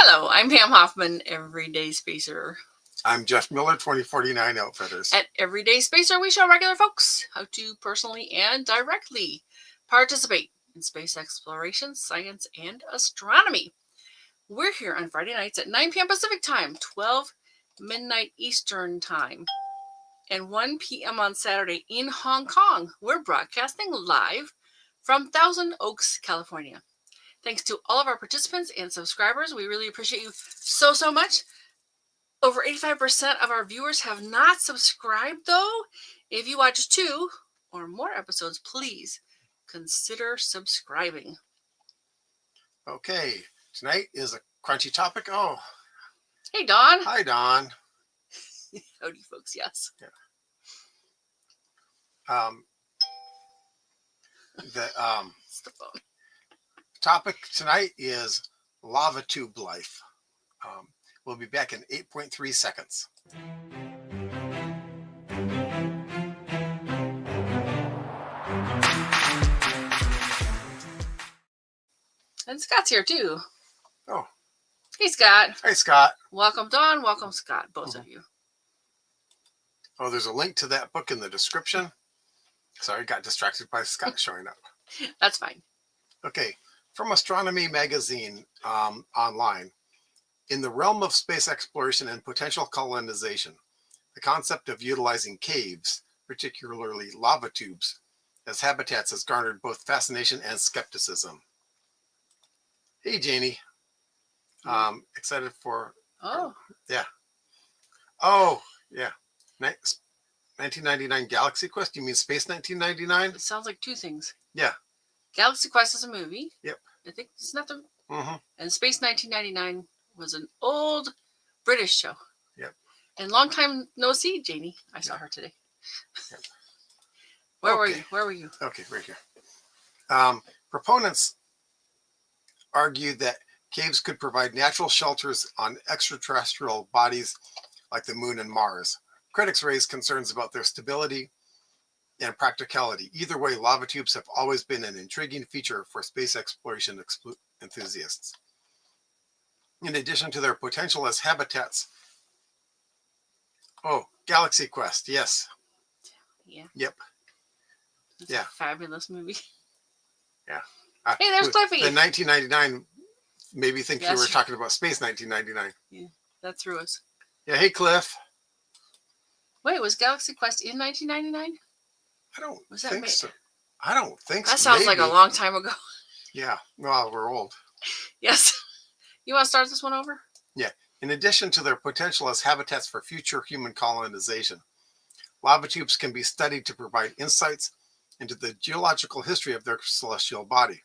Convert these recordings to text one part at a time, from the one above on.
Hello, I'm Pam Hoffman, Everyday Spacer. I'm Jeff Miller, 2049 Outfitters. At Everyday Spacer, we show regular folks how to personally and directly participate in space exploration, science, and astronomy. We're here on Friday nights at 9 p.m. Pacific Time, 12 midnight Eastern Time, and 1 p.m. on Saturday in Hong Kong. We're broadcasting live from Thousand Oaks, California. Thanks to all of our participants and subscribers. We really appreciate you so much. Over 85% of our viewers have not subscribed, though. If you watch 2 or more episodes, please consider subscribing. Okay, tonight is a crunchy topic. Oh, hey, Dawn. Hi, Dawn. Howdy, folks. Yes. Yeah. It's the phone. Topic tonight is lava tube life. We'll be back in 8.3 seconds. And Scott's here too. Oh. Hey, Scott. Hey, Scott. Welcome, Dawn. Welcome, Scott. Both of you. Oh, there's a link to that book in the description. Sorry, got distracted by Scott showing up. That's fine. Okay, from Astronomy magazine online. In the realm of space exploration and potential colonization, the concept of utilizing caves, particularly lava tubes, as habitats has garnered both fascination and skepticism. Hey, Janie. Excited for... Oh. Yeah. Oh, yeah. 1999 Galaxy Quest? You mean Space 1999? It sounds like two things. Yeah. Galaxy Quest is a movie. Yep. I think it's not the... Mm-hmm. And Space 1999 was an old British show. Yep. And long time no see, Janie. I saw her today. Yep. Where were you? Where were you? Okay, right here. Proponents argued that caves could provide natural shelters on extraterrestrial bodies like the moon and Mars. Critics raised concerns about their stability and practicality. Either way, lava tubes have always been an intriguing feature for space exploration enthusiasts. In addition to their potential as habitats. Oh, Galaxy Quest, yes. Yeah. Yep. It's a fabulous movie. Yeah. Hey, there's Cliffy. The 1999 made me think you were talking about Space 1999. Yeah, that threw us. Yeah, hey, Cliff. Wait, was Galaxy Quest in 1999? I don't think so. That sounds like a long time ago. Yeah, well, we're old. Yes. You want to start this one over? Yeah. In addition to their potential as habitats for future human colonization, lava tubes can be studied to provide insights into the geological history of their celestial body.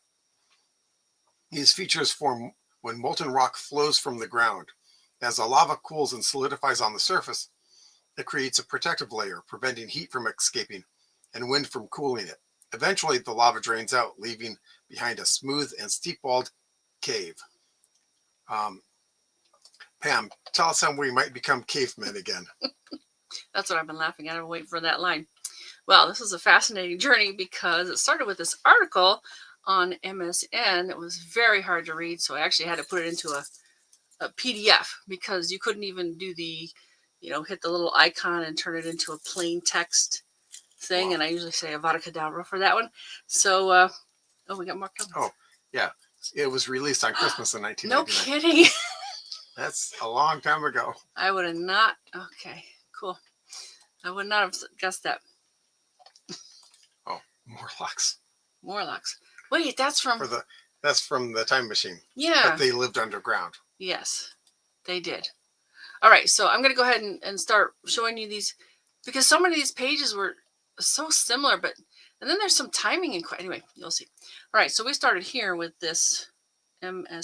These features form when molten rock flows from the ground. As the lava cools and solidifies on the surface, it creates a protective layer, preventing heat from escaping and wind from cooling it. Eventually, the lava drains out, leaving behind a smooth and steep-walled cave. Pam, tell us how we might become cavemen again. That's what I've been laughing at. I'm waiting for that line. Well, this is a fascinating journey because it started with this article on MSN. It was very hard to read, so I actually had to put it into a PDF because you couldn't even do the, hit the little icon and turn it into a plain text thing. Wow. And I usually say Avada Kedavra for that one. So, we got more comments. Oh, yeah. It was released on Christmas in 1999. No kidding. That's a long time ago. I would have not. Okay, cool. I would not have guessed that. Oh, Morlocks. Morlocks. Wait, that's from the time machine. Yeah. But they lived underground. Yes, they did. All right, so I'm going to go ahead and start showing you these because so many of these pages were so similar, and then there's some timing and anyway, you'll see. All right, so we started here with this MSN.com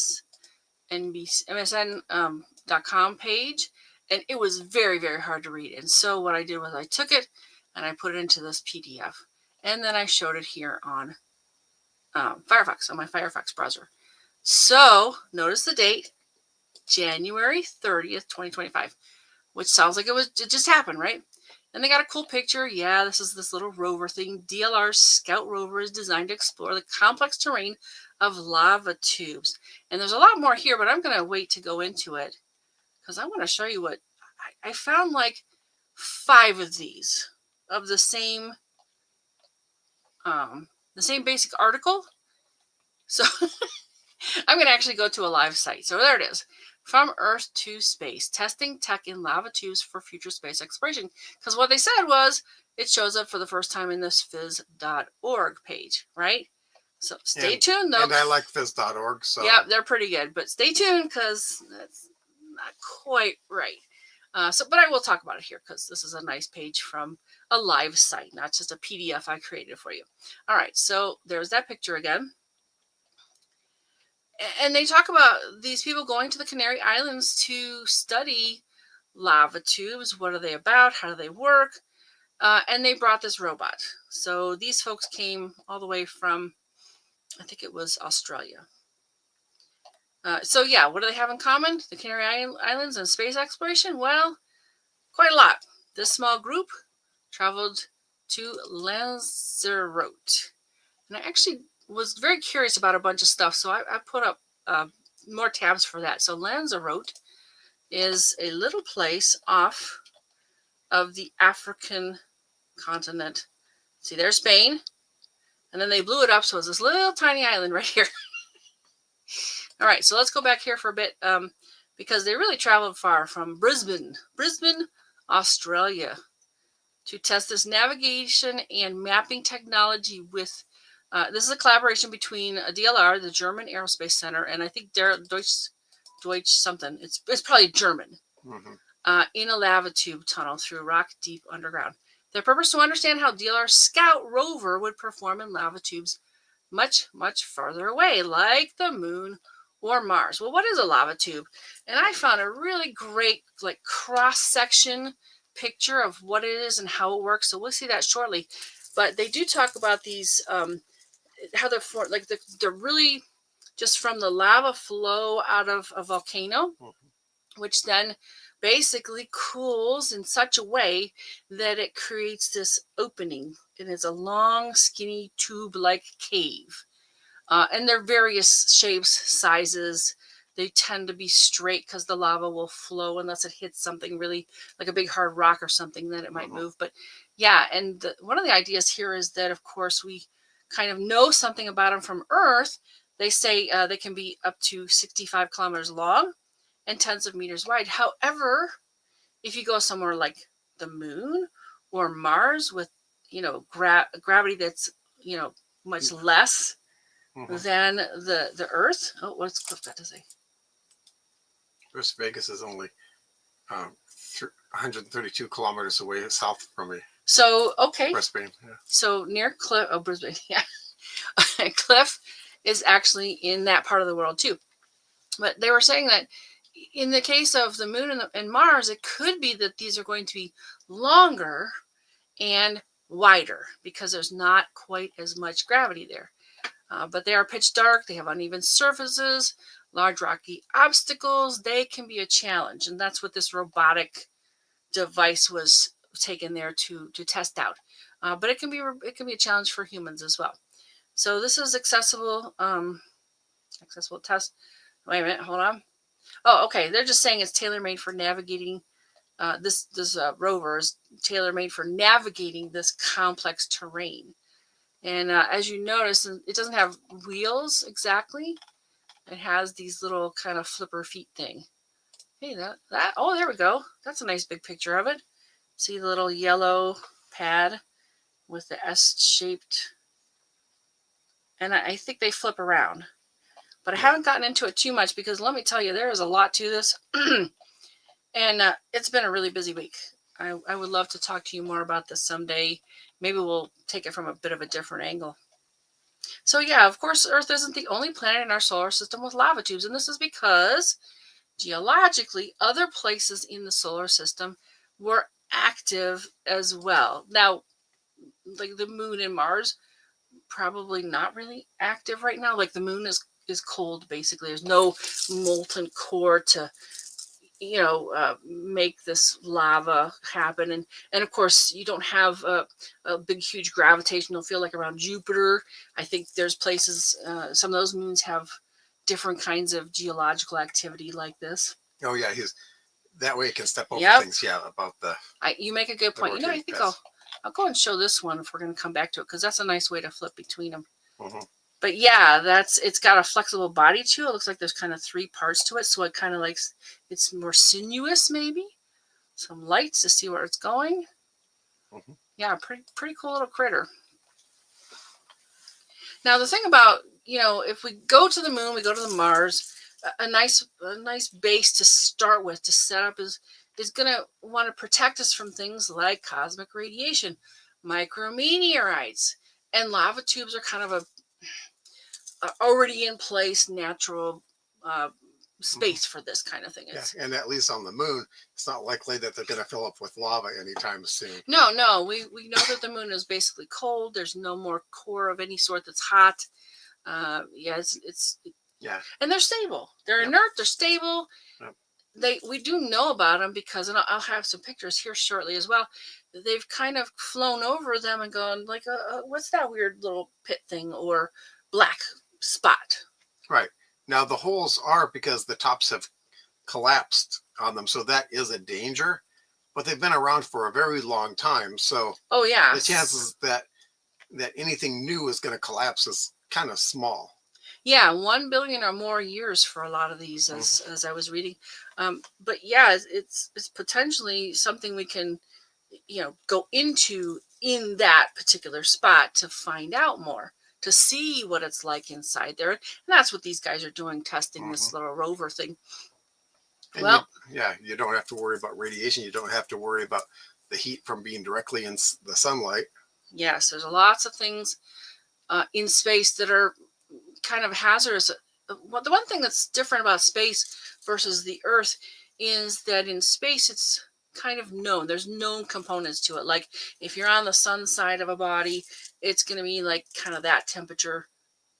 page, and it was very, very hard to read. And so what I did was I took it and I put it into this PDF, and then I showed it here on Firefox, on my Firefox browser. So notice the date, January 30th, 2025, which sounds like it just happened, right? And they got a cool picture. Yeah, this is this little rover thing. DLR's Scout rover is designed to explore the complex terrain of lava tubes. And there's a lot more here, but I'm going to wait to go into it because I want to show you what I found, like 5 of these of the same basic article. So I'm going to actually go to a live site. So there it is. From Earth to Space, testing tech in lava tubes for future space exploration. Because what they said was it shows up for the first time in this phys.org page, right? So stay tuned, though. And I like phys.org. So yeah, they're pretty good. But stay tuned because that's not quite right. But I will talk about it here because this is a nice page from a live site, not just a PDF I created for you. All right, so there's that picture again. And they talk about these people going to the Canary Islands to study lava tubes. What are they about? How do they work? And they brought this robot. So these folks came all the way from, I think it was Australia. So yeah, what do they have in common? The Canary Islands and space exploration? Well, quite a lot. This small group traveled to Lanzarote. And I actually was very curious about a bunch of stuff, so I put up more tabs for that. So Lanzarote is a little place off of the African continent. See, there's Spain, and then they blew it up, so it's this little tiny island right here. All right, so let's go back here for a bit because they really traveled far from Brisbane, Australia, to test this navigation and mapping technology with this is a collaboration between DLR, the German Aerospace Center, and I think Deutsch something. It's probably German. In a lava tube tunnel through rock deep underground. Their purpose to understand how DLR Scout rover would perform in lava tubes much, much farther away, like the moon or Mars. Well, what is a lava tube? And I found a really great cross-section picture of what it is and how it works. So we'll see that shortly. But they do talk about these how they're they're really just from the lava flow out of a volcano, which then basically cools in such a way that it creates this opening. And it's a long, skinny tube-like cave. And they're various shapes, sizes. They tend to be straight because the lava will flow unless it hits something really like a big hard rock or something, then it might move. But yeah, and one of the ideas here is that, of course, we kind of know something about them from Earth. They say they can be up to 65 kilometers long and tens of meters wide. However, if you go somewhere like the moon or Mars with, gravity that's, much less than the Earth. Oh, what's Cliff got to say? Las Vegas is only 132 kilometers away south from me. So, okay. Brisbane. Yeah. So near Cliff, Brisbane, yeah. Cliff is actually in that part of the world too. But they were saying that in the case of the moon and Mars, it could be that these are going to be longer and wider because there's not quite as much gravity there. But they are pitch dark. They have uneven surfaces, large rocky obstacles. They can be a challenge. And that's what this robotic device was taken there to test out. But it can be a challenge for humans as well. So this is accessible test. Wait a minute, hold on. Oh, okay. They're just saying it's tailor-made for navigating. This rover is tailor-made for navigating this complex terrain. And as you notice, it doesn't have wheels exactly. It has these little kind of flipper feet thing. Hey, oh, there we go. That's a nice big picture of it. See the little yellow pad with the S-shaped. And I think they flip around. But I haven't gotten into it too much because let me tell you, there is a lot to this. And it's been a really busy week. I would love to talk to you more about this someday. Maybe we'll take it from a bit of a different angle. So yeah, of course, Earth isn't the only planet in our solar system with lava tubes. And this is because geologically, other places in the solar system were active as well. Now, like the moon and Mars, probably not really active right now. Like the moon is cold, basically. There's no molten core to make this lava happen. And of course, you don't have a big, huge gravitational field like around Jupiter. I think there's places, some of those moons have different kinds of geological activity like this. Oh yeah, that way it can step over things. Yeah, about you make a good point. I think I'll go and show this one if we're going to come back to it, because that's a nice way to flip between them. But yeah, it's got a flexible body too. It looks like there's kind of 3 parts to it, so it kind of like it's more sinuous maybe. Some lights to see where it's going. Yeah, pretty cool little critter. Now the thing about, if we go to the moon, we go to the Mars, a nice base to start with, to set up, is going to want to protect us from things like cosmic radiation, micrometeorites, and lava tubes are kind of a already in place natural space for this kind of thing. And at least on the moon, it's not likely that they're going to fill up with lava anytime soon. No, we know that the moon is basically cold. There's no more core of any sort that's hot. It's and they're stable. They're inert. They're stable. We do know about them because, and I'll have some pictures here shortly as well. They've kind of flown over them and gone like, what's that weird little pit thing or black spot? Right. Now the holes are because the tops have collapsed on them, so that is a danger. But they've been around for a very long time, so the chances that anything new is going to collapse is kind of small. Yeah, 1 billion or more years for a lot of these, as I was reading. But yeah, it's potentially something we can, go into in that particular spot to find out more, to see what it's like inside there. And that's what these guys are doing, testing this little rover thing. And you don't have to worry about radiation. You don't have to worry about the heat from being directly in the sunlight. Yes, there's lots of things in space that are kind of hazardous. The one thing that's different about space versus the Earth is that in space it's kind of known. There's known components to it. Like if you're on the sun side of a body, it's going to be like kind of that temperature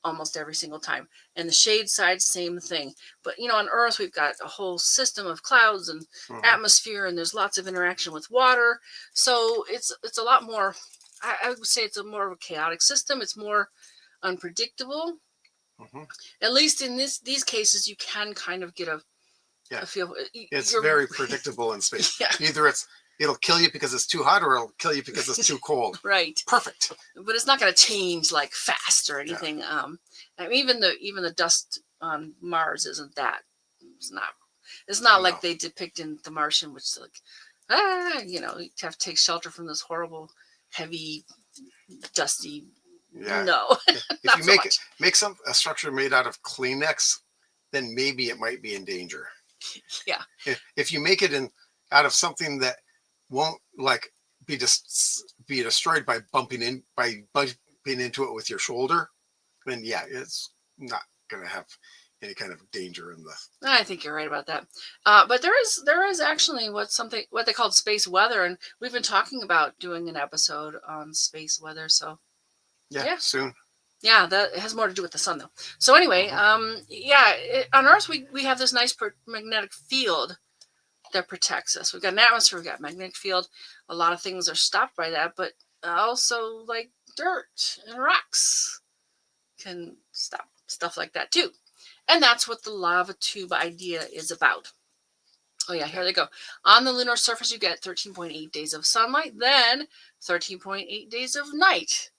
almost every single time. And the shade side, same thing. But on Earth, we've got a whole system of clouds and atmosphere, and there's lots of interaction with water. So it's a lot more, I would say it's a more of a chaotic system. It's more unpredictable. At least in these cases, you can kind of get a feel. It's very predictable in space. Either it'll kill you because it's too hot, or it'll kill you because it's too cold. Right. Perfect. But it's not going to change like fast or anything. I mean, even the dust on Mars isn't that. It's not like they depict in The Martian, which is like, you have to take shelter from this horrible, heavy, dusty. No. If you make a structure made out of Kleenex, then maybe it might be in danger. Yeah. If you make it out of something that won't be destroyed by bumping into it with your shoulder, then it's not going to have any kind of danger in the. I think you're right about that. But there is actually what they called space weather, and we've been talking about doing an episode on space weather. So soon. Yeah, that has more to do with the sun, though. So anyway, on Earth we have this nice magnetic field that protects us. We've got an atmosphere, we've got a magnetic field. A lot of things are stopped by that, but also like dirt and rocks can stop stuff like that too. And that's what the lava tube idea is about. Oh yeah, here they go. On the lunar surface, you get 13.8 days of sunlight, then 13.8 days of night.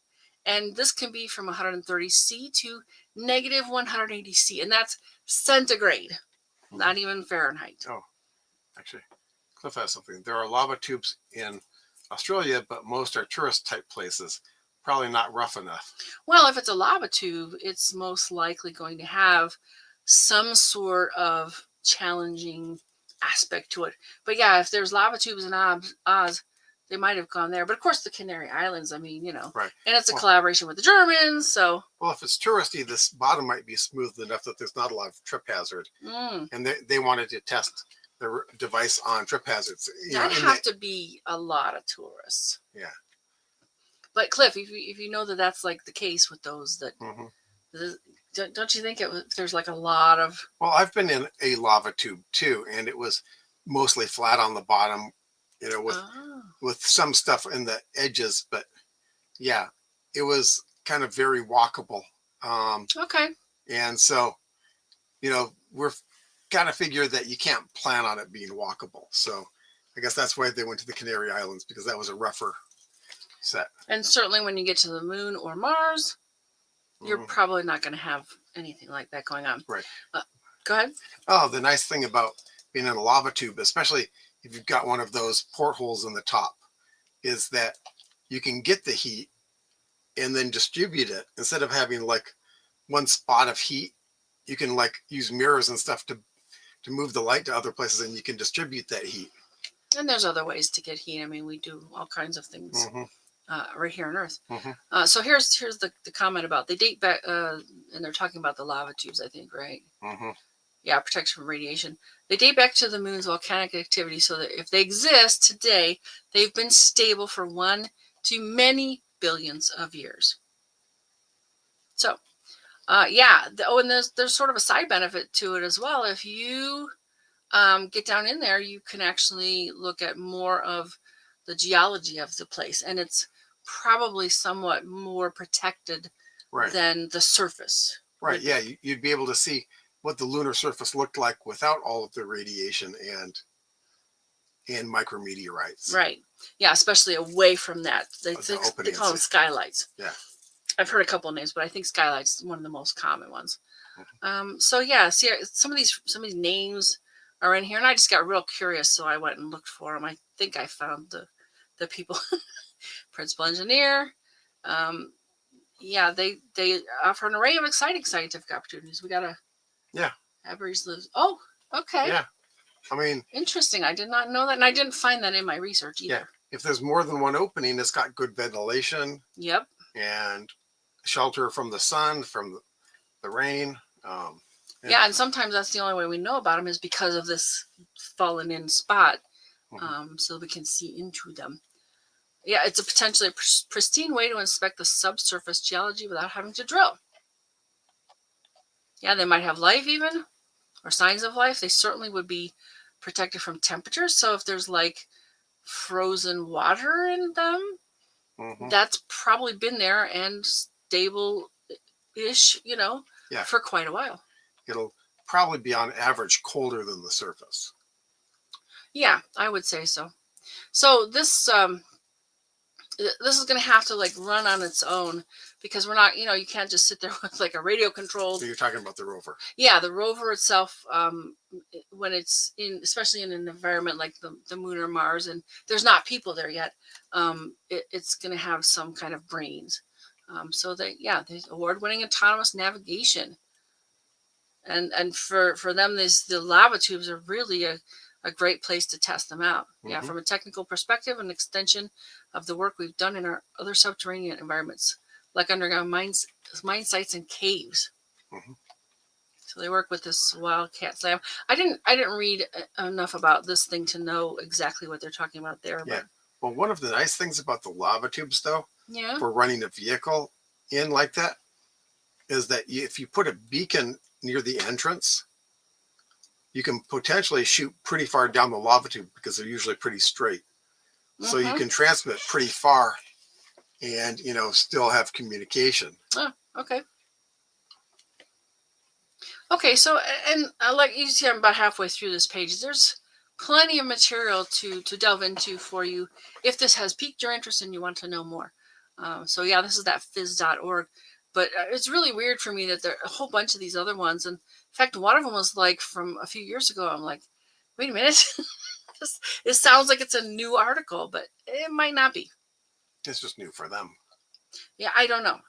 And this can be from 130 C to negative 180 C. And that's centigrade, not even Fahrenheit. Oh, actually, Cliff has something. There are lava tubes in Australia, but most are tourist type places. Probably not rough enough. Well, if it's a lava tube, it's most likely going to have some sort of challenging aspect to it. But yeah, if there's lava tubes in Oz, they might have gone there. But of course, the Canary Islands, I mean, Right. And it's a collaboration with the Germans, so. Well, if it's touristy, this bottom might be smooth enough that there's not a lot of trip hazard. And they wanted to test the device on trip hazards. That'd have to be a lot of tourists. Yeah. But Cliff, if you know that that's like the case with those that, don't you think there's like a lot of. Well, I've been in a lava tube too, and it was mostly flat on the bottom, with Oh, some stuff in the edges. But yeah, it was kind of very walkable. okay. And so, we're kind of figure that you can't plan on it being walkable. So I guess that's why they went to the Canary Islands, because that was a rougher set. And certainly when you get to the moon or Mars, you're probably not going to have anything like that going on. Right. Go ahead. Oh, the nice thing about being in a lava tube, especially if you've got one of those portholes in the top, is that you can get the heat and then distribute it. Instead of having like one spot of heat, you can like use mirrors and stuff to move the light to other places, and you can distribute that heat. And there's other ways to get heat. I mean, we do all kinds of things right here on Earth. So here's the comment about they date back, and they're talking about the lava tubes, I think, right? Yeah, protection from radiation. They date back to the moon's volcanic activity, so that if they exist today, they've been stable for 1 to many billions of years. So, yeah. And there's sort of a side benefit to it as well. If you get down in there, you can actually look at more of the geology of the place, and it's probably somewhat more protected than the surface. Right. Yeah, you'd be able to see what the lunar surface looked like without all of the radiation and micrometeorites. Right. Yeah, especially away from that. They call them skylights. Yeah. I've heard a couple of names, but I think skylight's one of the most common ones. So yeah, see, some of these names are in here, and I just got real curious, so I went and looked for them. I think I found the people. Principal engineer. Yeah, they offer an array of exciting scientific opportunities. We gotta Aberys lives. Oh, okay. Yeah. I mean, interesting. I did not know that, and I didn't find that in my research either. Yeah. If there's more than one opening, it's got good ventilation. Yep. And shelter from the sun, from the rain. Yeah, and sometimes that's the only way we know about them is because of this fallen in spot, so we can see into them. Yeah, it's a potentially pristine way to inspect the subsurface geology without having to drill. Yeah, they might have life even, or signs of life. They certainly would be protected from temperatures. So if there's like frozen water in them, that's probably been there and stable-ish, for quite a while. It'll probably be on average colder than the surface. Yeah, I would say so. So this is going to have to like run on its own, because we're not, you can't just sit there with like a radio controlled. So you're talking about the rover. Yeah, the rover itself, when it's especially in an environment like the moon or Mars, and there's not people there yet, it's going to have some kind of brains. So there's award-winning autonomous navigation. And for them, the lava tubes are really a great place to test them out. Yeah, from a technical perspective, an extension of the work we've done in our other subterranean environments, like underground mine sites and caves. So they work with this wildcat slam. I didn't read enough about this thing to know exactly what they're talking about there. Yeah. Well, one of the nice things about the lava tubes, though, yeah, for running a vehicle in like that, is that if you put a beacon near the entrance, you can potentially shoot pretty far down the lava tube, because they're usually pretty straight. So you can transmit pretty far and, still have communication. Oh, okay. Okay, so, and like you see, I'm about halfway through this page. There's plenty of material to delve into for you if this has piqued your interest and you want to know more. So yeah, this is that phys.org. But it's really weird for me that there are a whole bunch of these other ones. And in fact, one of them was like from a few years ago. I'm like, wait a minute. It sounds like it's a new article, but it might not be. It's just new for them. Yeah, I don't know.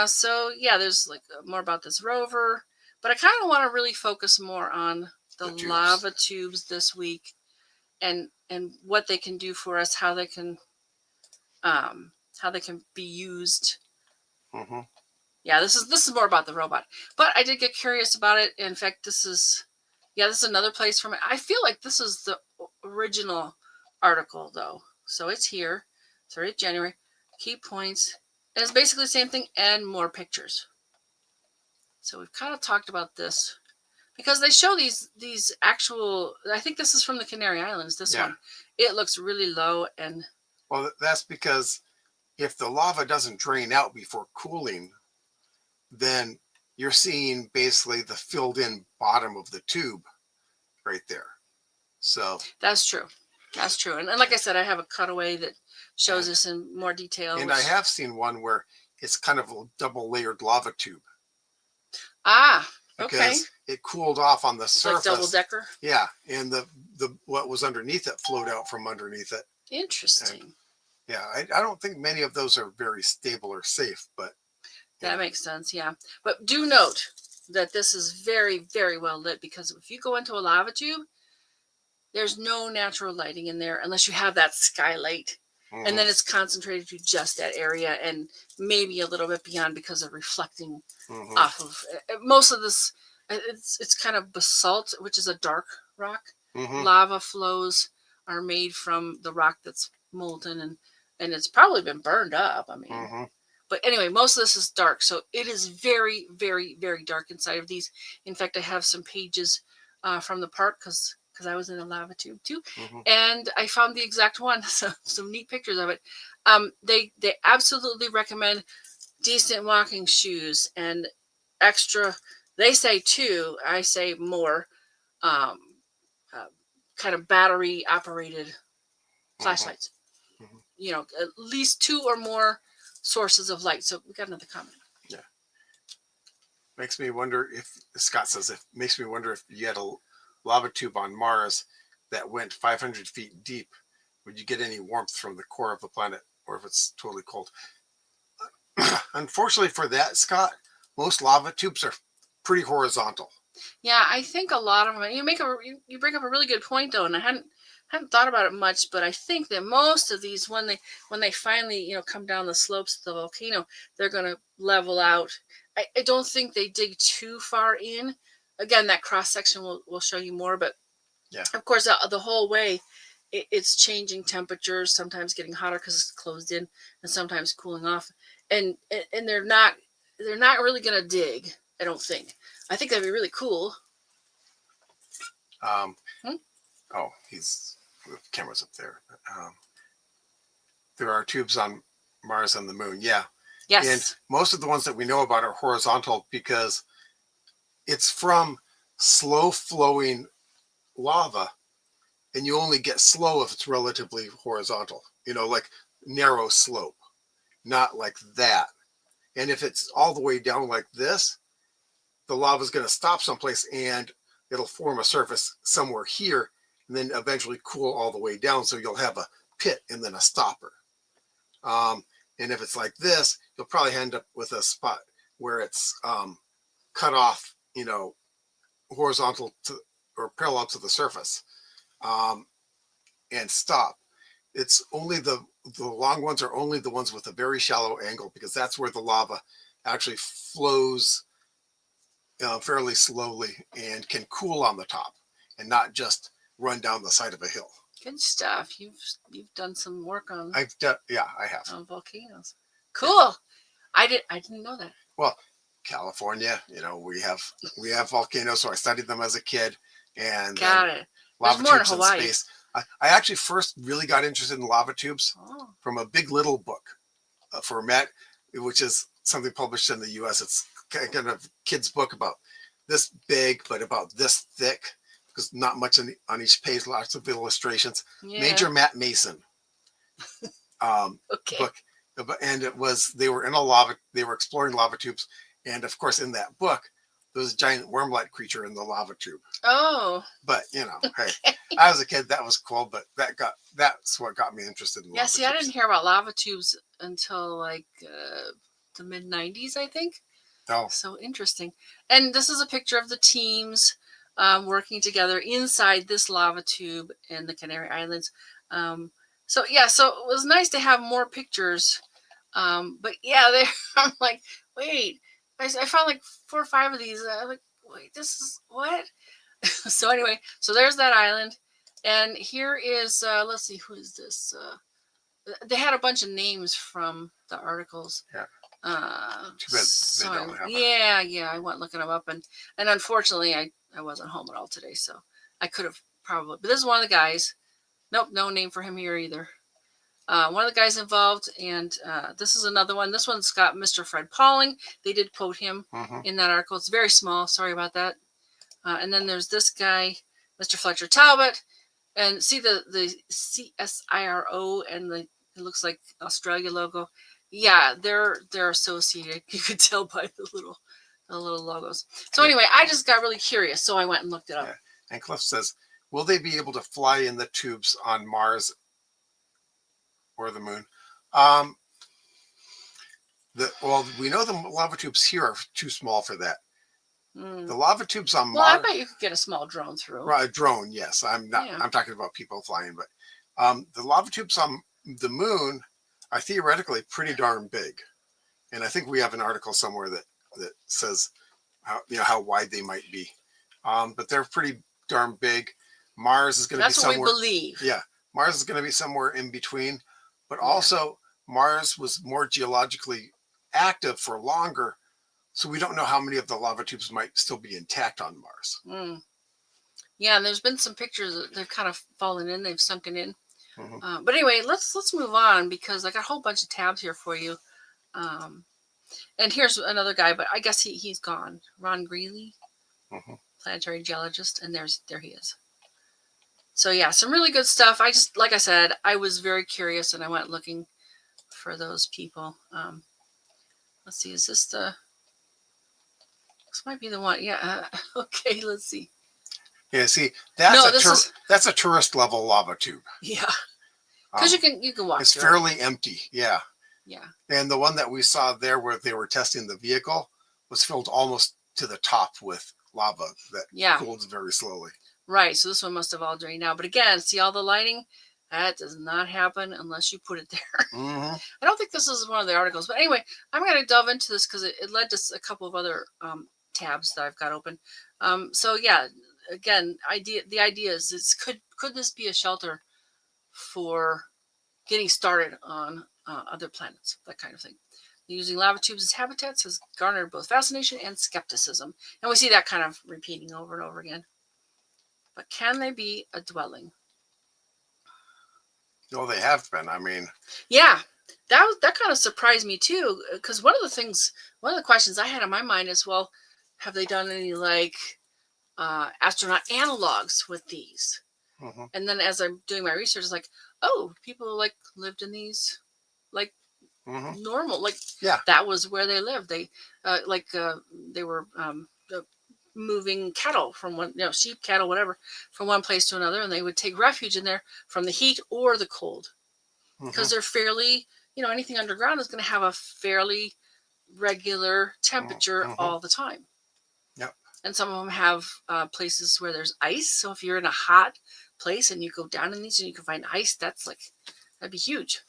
So yeah, there's like more about this rover, but I kind of want to really focus more on the lava tubes this week, and what they can do for us, how they can be used. Yeah, this is more about the robot, but I did get curious about it. In fact, this is another place from it. I feel like this is the original article though, so it's here, 30th January, key points. And it's basically the same thing and more pictures. So we've kind of talked about this because they show these actual. I think this is from the Canary Islands. This one, it looks really low and. Well, that's because if the lava doesn't drain out before cooling, then you're seeing basically the filled in bottom of the tube right there. So that's true. That's true. And like I said, I have a cutaway that shows this in more detail. And I have seen one where it's kind of a double layered lava tube. Ah, because okay. it cooled off on the surface. Like double decker? Yeah. And the what was underneath it flowed out from underneath it. Interesting. And yeah, I don't think many of those are very stable or safe, but that makes sense. Yeah. But do note that this is very, very well lit, because if you go into a lava tube, there's no natural lighting in there unless you have that skylight. Mm-hmm. And then it's concentrated to just that area and maybe a little bit beyond because of reflecting off of most of this. It's kind of basalt, which is a dark rock. Lava flows are made from the rock that's molten, and it's probably been burned up. I mean, but anyway, most of this is dark, so it is very, very, very dark inside of these. In fact, I have some pages from the park because I was in a lava tube too, and I found the exact one. So some neat pictures of it. They absolutely recommend decent walking shoes and extra. They say 2, I say more. Kind of battery operated flashlights. You know, at least 2 or more sources of light. So we got another comment. Yeah. Makes me wonder if, Scott says, makes me wonder if you had a lava tube on Mars that went 500 feet deep, would you get any warmth from the core of the planet, or if it's totally cold? Unfortunately for that, Scott, most lava tubes are pretty horizontal. Yeah, I think a lot of them. You bring up a really good point though, and I hadn't thought about it much, but I think that most of these, when they finally come down the slopes of the volcano, they're going to level out. I don't think they dig too far in. Again, that cross section will show you more, but yeah, of course the whole way it's changing temperatures, sometimes getting hotter because it's closed in, and sometimes cooling off, and they're not really going to dig. I don't think. I think that'd be really cool. Oh, the camera's up there. There are tubes on Mars and the Moon. Yeah. Yes. And most of the ones that we know about are horizontal because it's from slow flowing lava, and you only get slow if it's relatively horizontal, like narrow slope, not like that. And if it's all the way down like this, the lava is going to stop someplace and it'll form a surface somewhere here and then eventually cool all the way down. So you'll have a pit and then a stopper. And if it's like this, you'll probably end up with a spot where it's cut off, horizontal to or parallel to the surface, and stop. It's only the long ones are only the ones with a very shallow angle, because that's where the lava actually flows fairly slowly and can cool on the top and not just run down the side of a hill. Good stuff. You've done some work on. I have. On volcanoes. Cool. Yeah. I didn't know that. Well, California, we have volcanoes, so I studied them as a kid. And got it. Lava tubes in space. I actually first really got interested in lava tubes from a Big Little book for Matt, which is something published in the U.S. It's kind of kid's book about this big, but about this thick, because not much on each page, lots of illustrations. Yeah. Major Matt Mason book. And they were exploring lava tubes. And of course, in that book, there was a giant worm-like creature in the lava tube. Oh. But, hey, I was a kid, that was cool, but that's what got me interested in lava tubes. I didn't hear about lava tubes until like the mid-90s, I think. Oh. So interesting. And this is a picture of the teams working together inside this lava tube in the Canary Islands. So it was nice to have more pictures. But yeah, I'm like, wait, I found like 4 or 5 of these. I'm like, wait, this is what? So anyway, so there's that island. And here is, let's see, who is this? They had a bunch of names from the articles. Yeah. Too bad they don't have I went looking them up, and unfortunately I I wasn't home at all today, so I could have probably. But this is one of the guys. Nope, no name for him here either. One of the guys involved, and this is another one. This one's got Mr. Fred Pauling. They did quote him in that article. It's very small. Sorry about that. And then there's this guy, Mr. Fletcher Talbot, and see the CSIRO and it looks like Australia logo. Yeah, they're associated. You could tell by the little logos. So anyway, I just got really curious, so I went and looked it up. Yeah. And Cliff says, will they be able to fly in the tubes on Mars or the moon? Well, we know the lava tubes here are too small for that. The lava tubes on Mars. Well, I bet you could get a small drone through. Right, a drone, yes. I'm not. Yeah. I'm talking about people flying, but the lava tubes on the moon are theoretically pretty darn big, and I think we have an article somewhere that says how wide they might be. But they're pretty darn big. Mars is going to be somewhere. That's what we believe. Yeah, Mars is going to be somewhere in between, but also Mars was more geologically active for longer, so we don't know how many of the lava tubes might still be intact on Mars. Yeah, and there's been some pictures that they've kind of fallen in, they've sunken in. But anyway, let's move on, because I got a whole bunch of tabs here for you. And here's another guy, but I guess he's gone. Ron Greeley, planetary geologist, and there he is. So yeah, some really good stuff. Like I said, I was very curious, and I went looking for those people. Let's see, is this the? This might be the one. Yeah. Okay, let's see. Yeah, see, that's a tourist level lava tube. Yeah, because you can walk. It's fairly empty. Yeah. Yeah. And the one that we saw there, where they were testing the vehicle, was filled almost to the top with lava that cooled very slowly. Right. So this one must have all drained out. But again, see all the lighting? That does not happen unless you put it there. I don't think this is one of the articles. But anyway, I'm going to delve into this because it led to a couple of other tabs that I've got open. So yeah, again, the idea is could this be a shelter for getting started on other planets, that kind of thing. Using lava tubes as habitats has garnered both fascination and skepticism. And we see that kind of repeating over and over again. But can they be a dwelling? No, they have been. I mean, yeah, that kind of surprised me too, because one of the questions I had in my mind is, well, have they done any astronaut analogs with these? And then as I'm doing my research, it's like, oh, people lived in these normal, that was where they lived. They they were moving cattle from one, sheep, cattle, whatever, from one place to another, and they would take refuge in there from the heat or the cold, because they're fairly, anything underground is going to have a fairly regular temperature all the time. Yep. And some of them have places where there's ice. So if you're in a hot place and you go down in these and you can find ice, that'd be huge.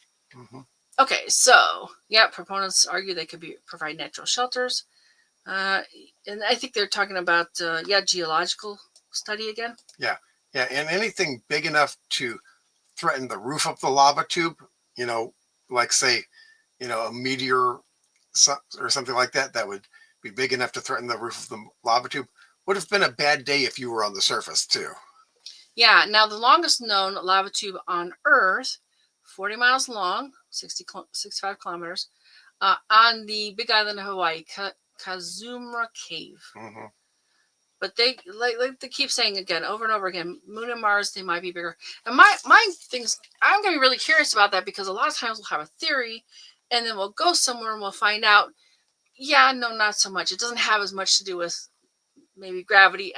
Okay, so proponents argue they could provide natural shelters. And I think they're talking about geological study again. Yeah, and anything big enough to threaten the roof of the lava tube, like say, a meteor or something like that, that would be big enough to threaten the roof of the lava tube, would have been a bad day if you were on the surface too. Yeah, now the longest known lava tube on Earth, 40 miles long, 65 kilometers, on the Big Island of Hawaii, Kazuma Cave. But they keep saying again, over and over again, Moon and Mars, they might be bigger. And my things, I'm going to be really curious about that, because a lot of times we'll have a theory and then we'll go somewhere and we'll find out, no, not so much. It doesn't have as much to do with maybe gravity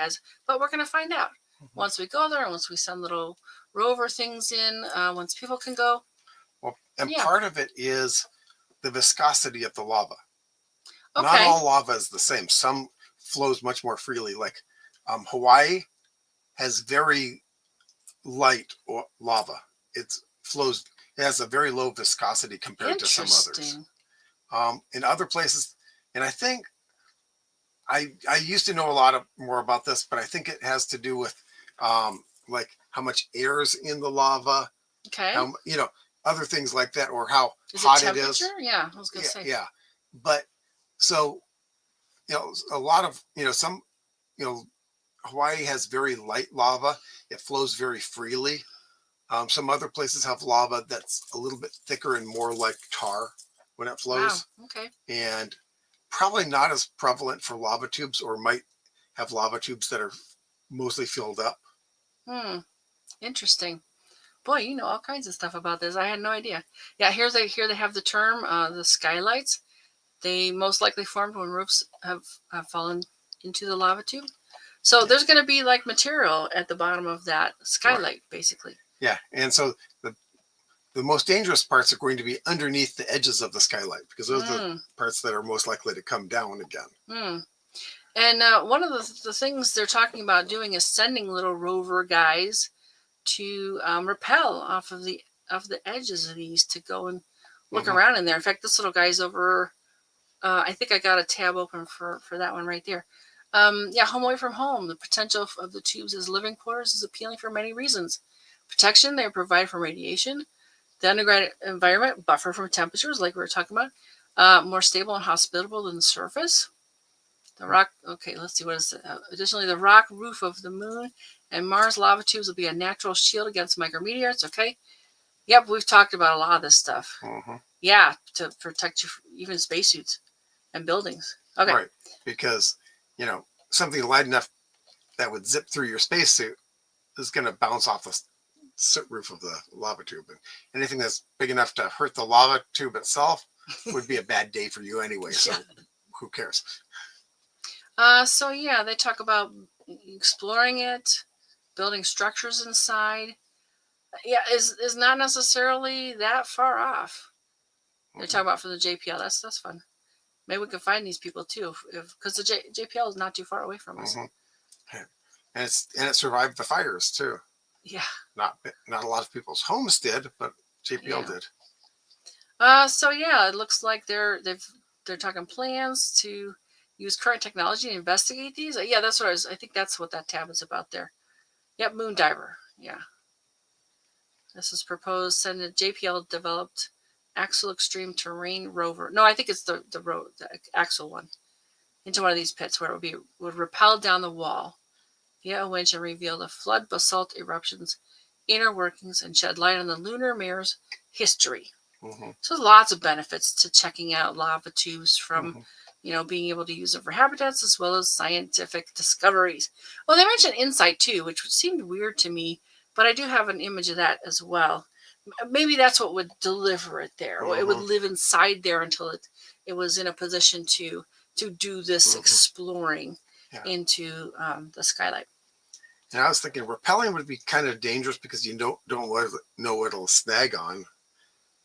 but we're going to find out once we go there, and once we send little rover things in, once people can go. Well, and part of it is the viscosity of the lava. Okay. Not all lava is the same. Some flows much more freely. Like Hawaii has very light lava. It has a very low viscosity compared to some others. In other places, and I think I used to know a lot more about this, but I think it has to do with how much air is in the lava. Okay. Other things like that, or how hot it is. Yeah, I was gonna say. Yeah, but so a lot of some Hawaii has very light lava. It flows very freely. Some other places have lava that's a little bit thicker and more like tar when it Wow. flows, Okay. and probably not as prevalent for lava tubes, or might have lava tubes that are mostly filled up. Hmm. Interesting. Boy, you know all kinds of stuff about this. I had no idea. Yeah, here they have the term the skylights. They most likely formed when roofs have fallen into the lava tube. So there's going to be like material at the bottom of that skylight, right, basically. Yeah, and so the most dangerous parts are going to be underneath the edges of the skylight, because those are the parts that are most likely to come down again. And one of the things they're talking about doing is sending little rover guys to rappel off of the edges of these to go and look around in there. In fact, this little guy's over. I think I got a tab open for that one right there. Yeah, home away from home. The potential of the tubes as living quarters is appealing for many reasons. Protection they provide from radiation. The underground environment buffer from temperatures, like we were talking about. More stable and hospitable than the surface. The rock. Okay, let's see what is it. Additionally, the rock roof of the moon and Mars lava tubes will be a natural shield against micrometeorites. Okay. Yep, we've talked about a lot of this stuff. Yeah, to protect you, even spacesuits and buildings. Okay. Right, because something light enough that would zip through your spacesuit is going to bounce off the roof of the lava tube, and anything that's big enough to hurt the lava tube itself would be a bad day for you anyway. So who cares? So yeah, they talk about exploring it, building structures inside. Yeah, is not necessarily that far off. They're talking about for the JPL. That's fun. Maybe we can find these people too, because the JPL is not too far away from us. And it survived the fires too. Yeah. Not a lot of people's homes did, but JPL did. So yeah, it looks like they're talking plans to use current technology to investigate these. Yeah, that's what I think that's what that tab is about there. Yep, Moon Diver. Yeah. This is proposed send a JPL developed Axel Extreme Terrain rover. No, I think it's the Axel one into one of these pits where it would rappel down the wall via a winch and reveal the flood basalt eruptions, inner workings, and shed light on the lunar mirror's history. So lots of benefits to checking out lava tubes from, being able to use them for habitats as well as scientific discoveries. Well, they mentioned InSight too, which seemed weird to me, but I do have an image of that as well. Maybe that's what would deliver it there. It would live inside there until it was in a position to do this exploring into the skylight. And I was thinking rappelling would be kind of dangerous because you don't know what it'll snag on.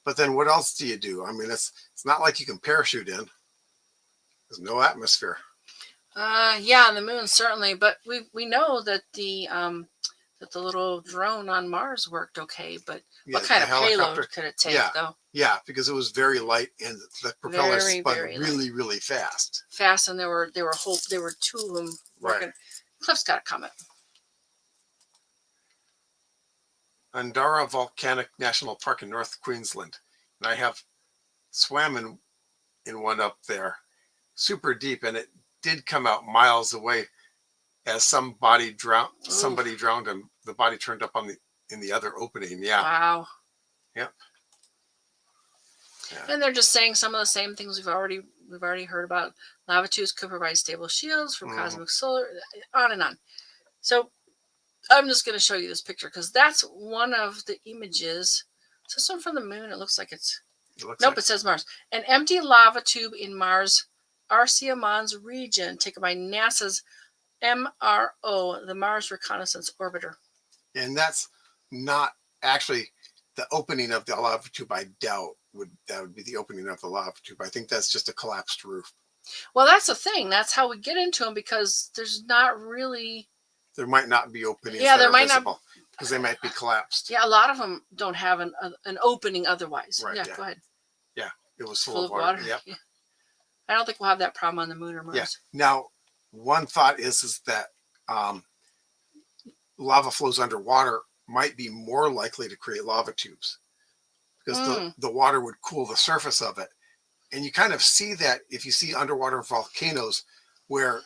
But then what else do you do? I mean, it's not like you can parachute in. There's no atmosphere. Yeah, on the moon certainly, but we know that the little drone on Mars worked okay. But what kind of payload could it take, though? Yeah, because it was very light and the propellers spun really, really fast. Fast, and there were two of them working. Right. Cliff's got a comment. Andara Volcanic National Park in North Queensland, and I have swam in one up there, super deep, and it did come out miles away as somebody drowned, and the body turned up in the other opening. Yeah. Wow. Yep. Yeah. And they're just saying some of the same things we've already heard about. Lava tubes could provide stable shields from cosmic solar, on and on. So I'm just going to show you this picture because that's one of the images. Is this one from the moon? It looks like it's... Nope, it says Mars. An empty lava tube in Mars Arcia Mons region taken by NASA's MRO, the Mars Reconnaissance Orbiter. And that's not actually the opening of the lava tube. I doubt that would be the opening of the lava tube. I think that's just a collapsed roof. Well, that's the thing. That's how we get into them because there's not really... There might not be openings that are visible because they might be collapsed. Yeah, a lot of them don't have an opening otherwise. Right, yeah, go ahead. Yeah, it was full of water. Yep. Yeah. I don't think we'll have that problem on the moon or Mars. Yeah. Now, one thought is that lava flows underwater might be more likely to create lava tubes because the water would cool the surface of it. And you kind of see that if you see underwater volcanoes where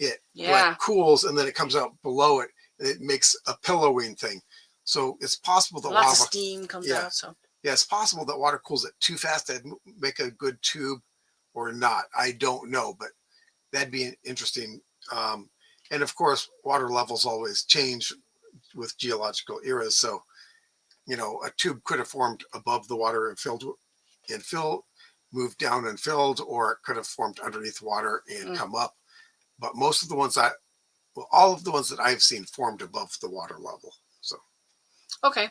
it Yeah. like cools and then it comes out below it and it makes a pillowing thing. So it's possible that Lots of lava, steam comes yeah. out. So yeah, it's possible that water cools it too fast to make a good tube or not. I don't know, but that'd be interesting. And of course, water levels always change with geological eras. So, you know, a tube could have formed above the water and filled, moved down and filled, or it could have formed underneath water and come up. But most of the ones all of the ones that I've seen formed above the water level. So, okay.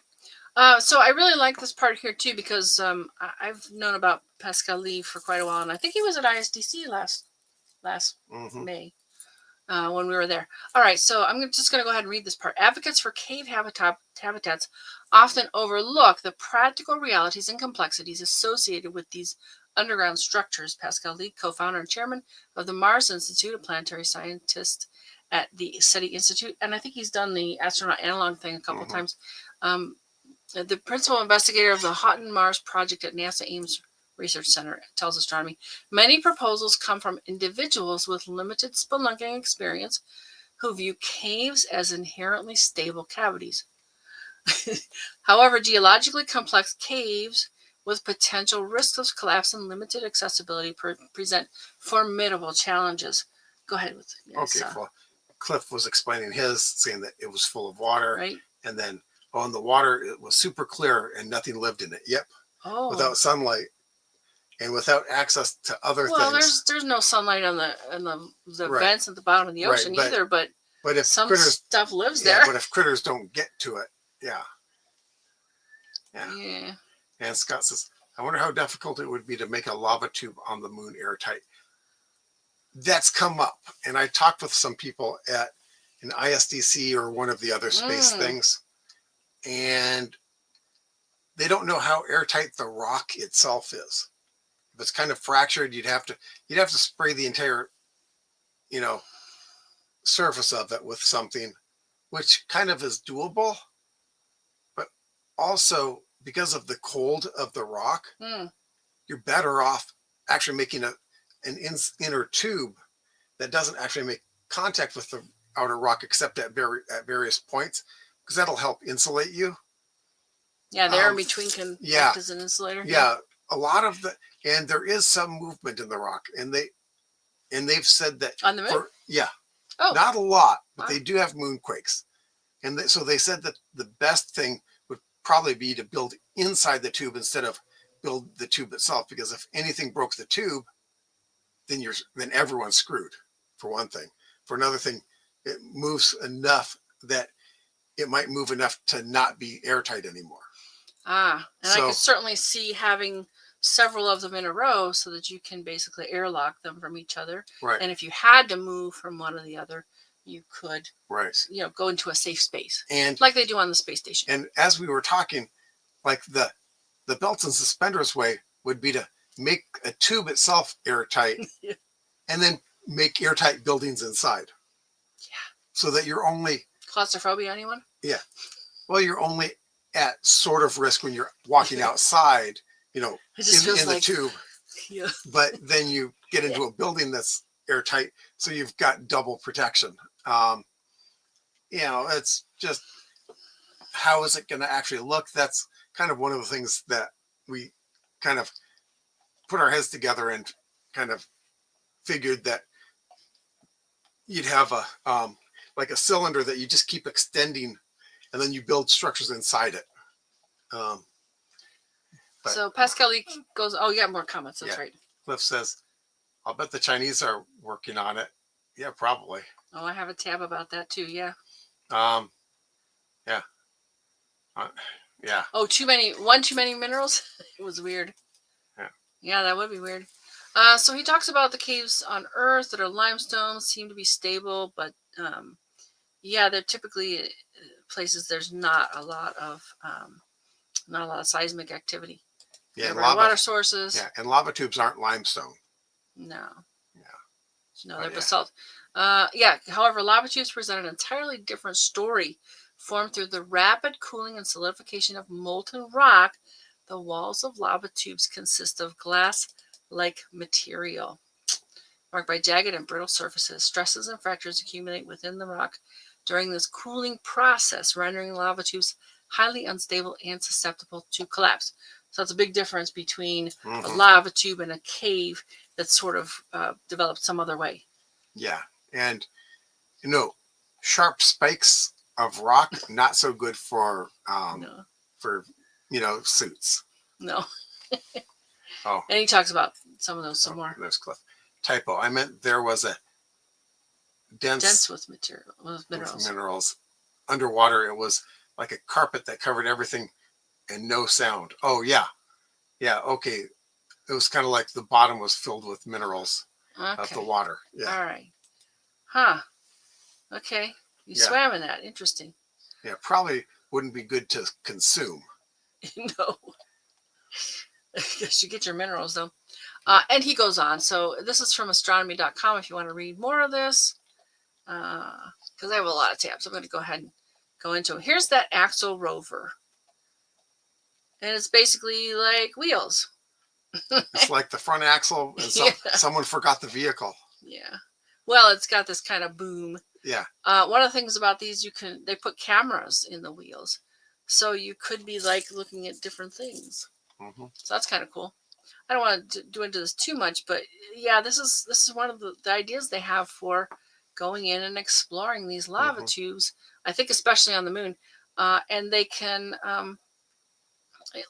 So I really like this part here too because I've known about Pascal Lee for quite a while, and I think he was at ISDC last May when we were there. All right, so I'm just going to go ahead and read this part. Advocates for cave habitats often overlook the practical realities and complexities associated with these underground structures. Pascal Lee, co-founder and chairman of the Mars Institute, a planetary scientist at the SETI Institute, and I think he's done the astronaut analog thing a couple of times. The principal investigator of the Houghton Mars project at NASA Ames Research Center tells Astronomy, many proposals come from individuals with limited spelunking experience who view caves as inherently stable cavities. However, geologically complex caves with potential risks of collapse and limited accessibility present formidable challenges. Go ahead with okay. Well, Cliff was explaining his, saying that it was full of water, right? And then on the water, it was super clear and nothing lived in it. Yep. Oh. Without sunlight and without access to other things. Well, there's no sunlight on the Right. vents at the bottom of the ocean either, but if some critters, stuff lives there. But if critters don't get to it, yeah. And Scott says, I wonder how difficult it would be to make a lava tube on the moon airtight. That's come up. And I talked with some people at an ISDC or one of the other space things. And they don't know how airtight the rock itself is. If it's kind of fractured, you'd have to spray the entire, surface of it with something, which kind of is doable. But also, because of the cold of the rock, you're better off actually making an inner tube that doesn't actually make contact with the outer rock except at various points, because that'll help insulate you. Yeah, there in between can act as an insulator. Yeah, a lot of and there is some movement in the rock, and they've said that on the moon. Not a lot, but they do have moonquakes, and so they said that the best thing would probably be to build inside the tube instead of build the tube itself, because if anything broke the tube, then everyone's screwed. For one thing. For another thing, it moves enough that it might move enough to not be airtight anymore. And I could certainly see having several of them in a row so that you can basically airlock them from each other. Right. And if you had to move from one to the other, you could, go into a safe space, and like they do on the space station. And as we were talking, like the belts and suspenders way would be to make a tube itself airtight, and then make airtight buildings inside. Yeah. So that you're only claustrophobia, anyone? Yeah. Well, you're only at sort of risk when you're walking outside, in the tube. Yeah. But then you get into a building that's airtight, so you've got double protection. It's just, how is it going to actually look? That's kind of one of the things that we kind of put our heads together and kind of figured that you'd have like a cylinder that you just keep extending, and then you build structures inside it. So Pascal goes, oh, you got more comments. That's right. Cliff says, I'll bet the Chinese are working on it. Yeah, probably. Oh, I have a tab about that too. Yeah. Yeah. Oh, too many minerals. It was weird. Yeah, that would be weird. So he talks about the caves on Earth that are limestone, seem to be stable, but they're typically places there's not a lot of seismic activity. Yeah, water sources. Yeah, and lava tubes aren't limestone. No. No, they're basalt. However, lava tubes present an entirely different story. Formed through the rapid cooling and solidification of molten rock, the walls of lava tubes consist of glass-like material. marked by jagged and brittle surfaces. Stresses and fractures accumulate within the rock during this cooling process, rendering lava tubes highly unstable and susceptible to collapse. So that's a big difference between a lava tube and a cave that's sort of developed some other way. Yeah. And, sharp spikes of rock, not so good for, No. Suits. No. Oh. And he talks about some of those some more. There's Cliff. Typo. I meant there was a dense with minerals. Underwater, it was like a carpet that covered everything and no sound. Oh, yeah. Yeah, okay. It was kind of like the bottom was filled with minerals of the water. Yeah. All right. Huh. Okay. You swam in that. Interesting. Yeah, probably wouldn't be good to consume. No. You get your minerals, though. And he goes on. So this is from astronomy.com if you want to read more of this. Because I have a lot of tabs. I'm going to go ahead and go into it. Here's that Axel rover. And it's basically like wheels. It's like the front axle and someone forgot the vehicle. Yeah. Well, it's got this kind of boom. Yeah. One of the things about these, they put cameras in the wheels. So you could be like looking at different things. Mm-hmm. So that's kind of cool. I don't want to do into this too much, but yeah, this is one of the ideas they have for going in and exploring these lava tubes. I think especially on the moon, and they can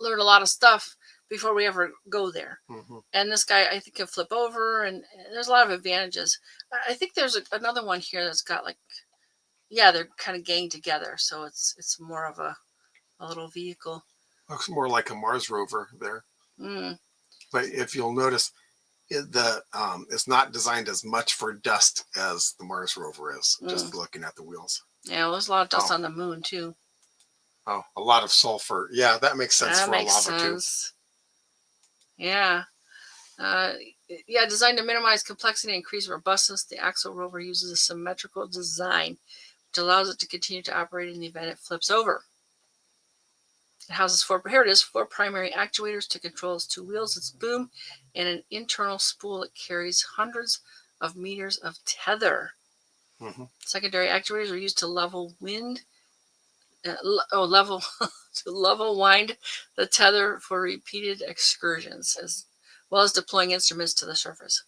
learn a lot of stuff before we ever go there. Mm-hmm. And this guy, I think, can flip over, and there's a lot of advantages. I think there's another one here that's got they're kind of ganged together, so it's more of a little vehicle. Looks more like a Mars rover there. Mm. But if you'll notice, it's not designed as much for dust as the Mars rover is, just looking at the wheels. Yeah, well, there's a lot of dust on the moon, too. Oh, a lot of sulfur. Yeah, that makes sense for a lava tube. Yeah. Designed to minimize complexity and increase robustness, the Axel rover uses a symmetrical design, which allows it to continue to operate in the event it flips over. It houses four primary actuators to control its two wheels, its boom, and an internal spool that carries hundreds of meters of tether. Mm-hmm. Secondary actuators are used to level wind. Level wind the tether for repeated excursions, as well as deploying instruments to the surface.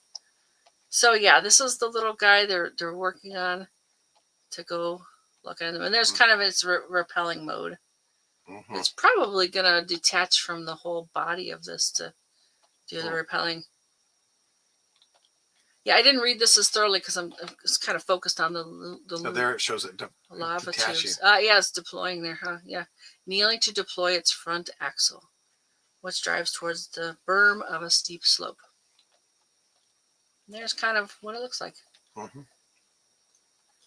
So yeah, this is the little guy they're working on to go look at them. And there's kind of its repelling mode. Mm-hmm. It's probably going to detach from the whole body of this to do the repelling. Yeah, I didn't read this as thoroughly because I'm just kind of focused on the there it shows it lava tubes. It's deploying there, huh? Yeah. Kneeling to deploy its front axle, which drives towards the berm of a steep slope. And there's kind of what it looks like. Mm-hmm.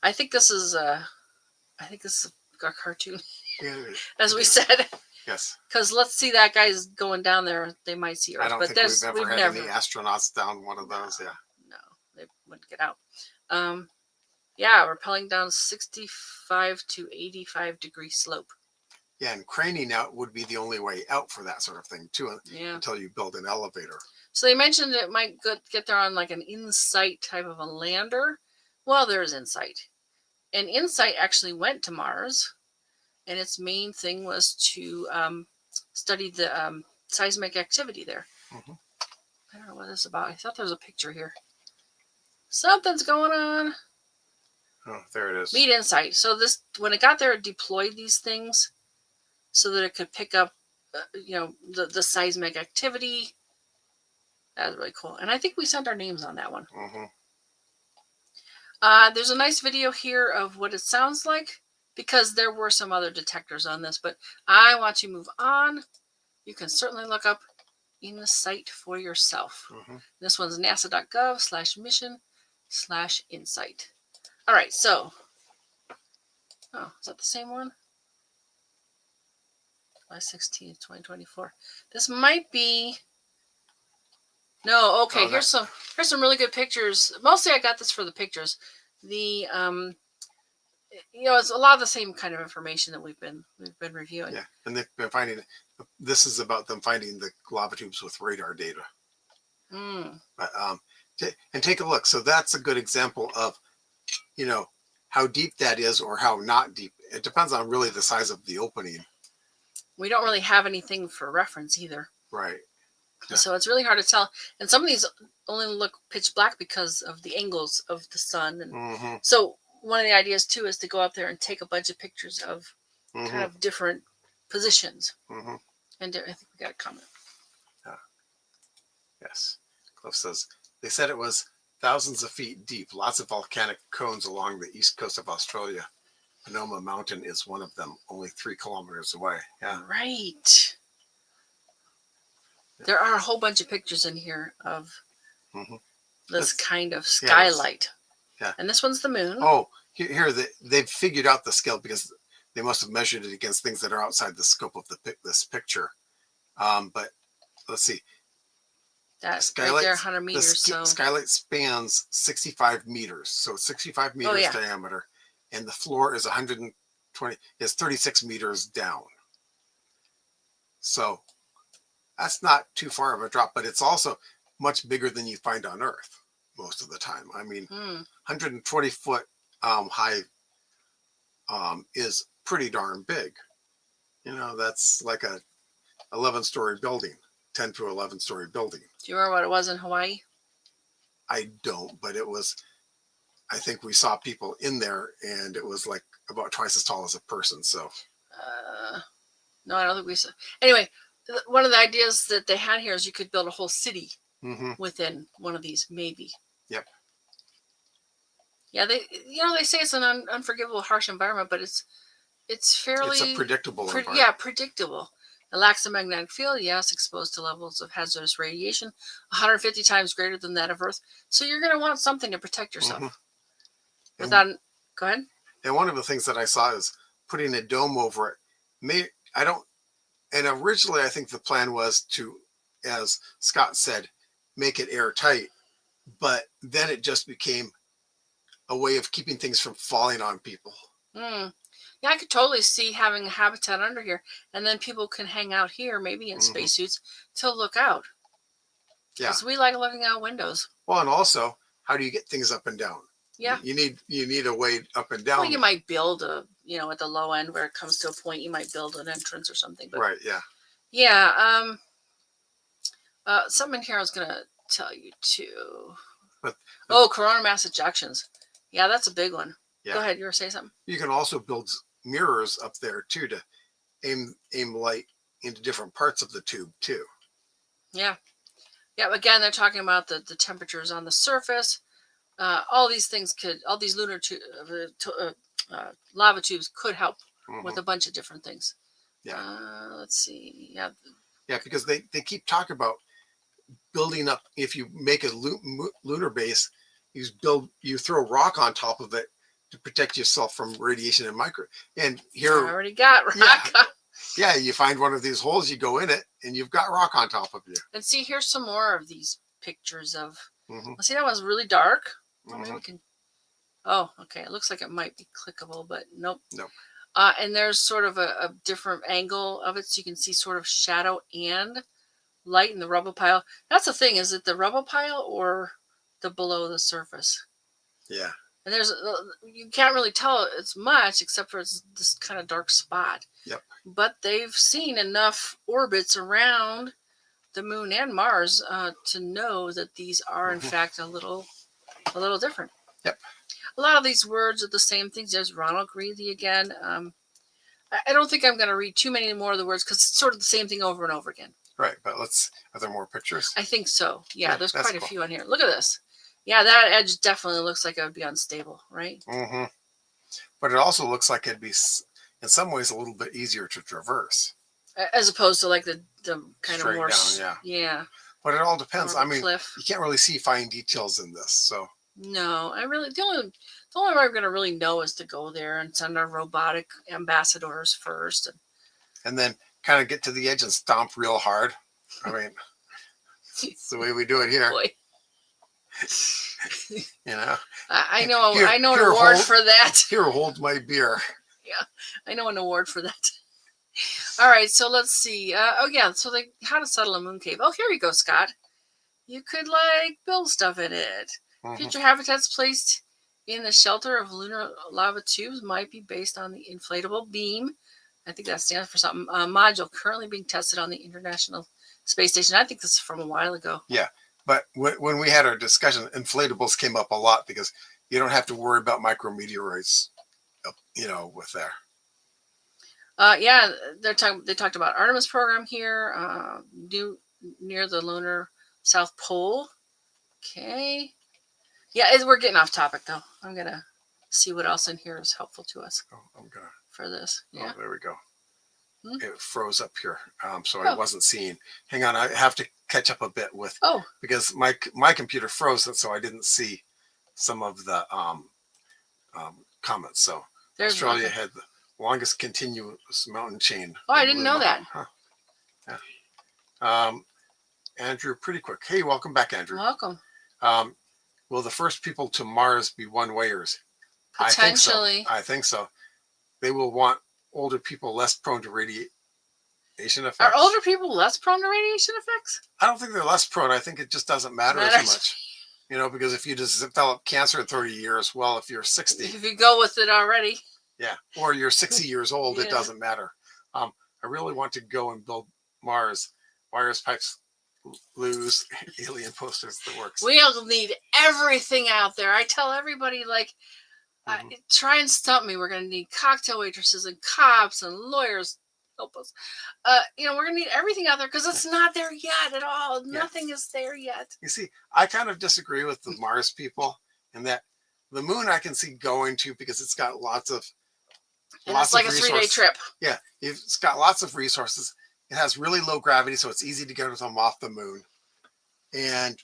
I think this is a cartoon, as we said. Yes. Because let's see that guy's going down there. They might see Earth. I don't think we've never had any astronauts down one of those. Yeah. No, they wouldn't get out. Rappelling down 65 to 85 degree slope. Yeah, and craning out would be the only way out for that sort of thing too. Yeah. Until you build an elevator. So they mentioned it might get there on like an InSight type of a lander. Well, there's InSight. And InSight actually went to Mars, and its main thing was to study the seismic activity there. Mm-hmm. I don't know what this is about. I thought there was a picture here. Something's going on. Oh, there it is. Meet InSight. So when it got there, it deployed these things so that it could pick up, the seismic activity. That was really cool. And I think we sent our names on that one. Mm-hmm. There's a nice video here of what it sounds like, because there were some other detectors on this, but I want to move on. You can certainly look up InSight for yourself. Mm-hmm. This one's nasa.gov/mission/InSight. All right, so, is that the same one? July 16th, 2024. This might be... No, okay. Here's some really good pictures. Mostly, I got this for the pictures. The it's a lot of the same kind of information that we've been reviewing. Yeah, and they've been finding. This is about them finding the lava tubes with radar data. Mm. But And take a look. So that's a good example of, you know, how deep that is or how not deep. It depends on really the size of the opening. We don't really have anything for reference either. Right. Yeah. So it's really hard to tell. And some of these only look pitch black because of the angles of the sun. And so one of the ideas too is to go up there and take a bunch of pictures of kind of different positions. And I think we got a comment. Yes. Cliff says, they said it was thousands of feet deep, lots of volcanic cones along the east coast of Australia. Sonoma Mountain is one of them, only 3 kilometers away. Yeah. Right. There are a whole bunch of pictures in here of this kind of skylight. Yeah. And this one's the moon. Oh, here they've figured out the scale because they must have measured it against things that are outside the scope of this picture. But let's see. That right there, 100 meters. The skylight spans 65 meters, so 65 meters diameter, and the floor is 36 meters down. So that's not too far of a drop, but it's also much bigger than you find on Earth most of the time. I mean, 120 foot high is pretty darn big. You know, that's like a 11-story building, 10 to 11-story building. Do you remember what it was in Hawaii? I don't, but it was, I think we saw people in there and it was like about twice as tall as a person. So, no, I don't think we saw. Anyway, one of the ideas that they had here is you could build a whole city within one of these, maybe. Yep. Yeah, they say it's an unforgivable, harsh environment, but it's fairly. It's a predictable environment. Yeah, predictable. It lacks a magnetic field, yes, exposed to levels of hazardous radiation, 150 times greater than that of Earth. So you're going to want something to protect yourself. Go ahead. And one of the things that I saw is putting a dome over it. And originally I think the plan was to, as Scott said, make it airtight, but then it just became a way of keeping things from falling on people. Yeah, I could totally see having a habitat under here, and then people can hang out here, maybe in spacesuits, to look out. Yeah, because we like looking out windows. Well, and also, how do you get things up and down? Yeah, you need a way up and down. Well, you might build at the low end where it comes to a point, you might build an entrance or something. But right. Yeah. Yeah. Something here I was gonna tell you too. Coronal mass ejections. Yeah, that's a big one. Yeah. Go ahead. You were saying something? You can also build mirrors up there too to aim light into different parts of the tube too. Yeah. Yeah. Again, they're talking about the temperatures on the surface. All these lunar lava tubes could help with a bunch of different things. Yeah. Let's see. Yeah. Yeah, because they keep talking about building up. If you make a lunar base, you throw rock on top of it to protect yourself from radiation and here I already got rock. Yeah, you find one of these holes, you go in it, and you've got rock on top of you. And see, here's some more of these pictures of. See, that one's really dark. Well, maybe we can. Oh, okay. It looks like it might be clickable, but nope. Nope. And there's sort of a different angle of it, so you can see sort of shadow and light in the rubble pile. That's the thing. Is it the rubble pile or the below the surface? Yeah. And you can't really tell it's much except for it's this kind of dark spot. Yep. But they've seen enough orbits around the moon and Mars to know that these are in fact a little different. Yep. A lot of these words are the same things. There's Ronald Greeley again. I don't think I'm going to read too many more of the words because it's sort of the same thing over and over again. Right, but are there more pictures? I think so. Yeah, there's quite a few on here. Look at this. Yeah, that edge definitely looks like it would be unstable, right? But it also looks like it'd be, in some ways, a little bit easier to traverse. As opposed to like the kind straight of more... down, yeah. But it all depends. I mean, cliff. You can't really see fine details in this, so... No, the only way I'm going to really know is to go there and send our robotic ambassadors first. And then kind of get to the edge and stomp real hard. I mean, it's the way we do it here. Boy. I know an award for that. Here, hold my beer. Yeah, I know an award for that. All right, so let's see. So how to settle a moon cave. Oh, here you go, Scott. you could like build stuff in it. Future habitats placed in the shelter of lunar lava tubes might be based on the inflatable beam. I think that stands for something. Module currently being tested on the International Space Station. I think this is from a while ago. Yeah, but when we had our discussion, inflatables came up a lot because you don't have to worry about micrometeorites, with there. Yeah, they talked about Artemis program here, near the lunar South Pole. Okay. Yeah, we're getting off topic though. I'm gonna see what else in here is helpful to us. Oh, I'm gonna for this. Yeah. Oh, there we go. Hmm? It froze up here, so I wasn't seeing. Hang on, I have to catch up a bit with. Because my computer froze, so I didn't see some of the comments. So Australia had the longest continuous mountain chain. Oh, I didn't know that. Huh. Yeah. Andrew, pretty quick. Hey, welcome back, Andrew. Welcome. Will the first people to Mars be one-wayers? Potentially. I think so. They will want older people less prone to radiation effects. Are older people less prone to radiation effects? I don't think they're less prone. I think it just doesn't matter as much. Because if you just develop cancer in 30 years, well, if you're 60. If you go with it already. Yeah. Or you're 60 years old, it doesn't matter. I really want to go and build Mars. Wires, pipes, glues, alien posters, the works. We'll need everything out there. I tell everybody, try and stump me. We're going to need cocktail waitresses and cops and lawyers. Help us. We're going to need everything out there because it's not there yet at all. Yeah. Nothing is there yet. You see, I kind of disagree with the Mars people in that the moon I can see going to because it's got lots of it's like a 3-day trip. Yeah, it's got lots of resources. It has really low gravity, so it's easy to get them off the moon. And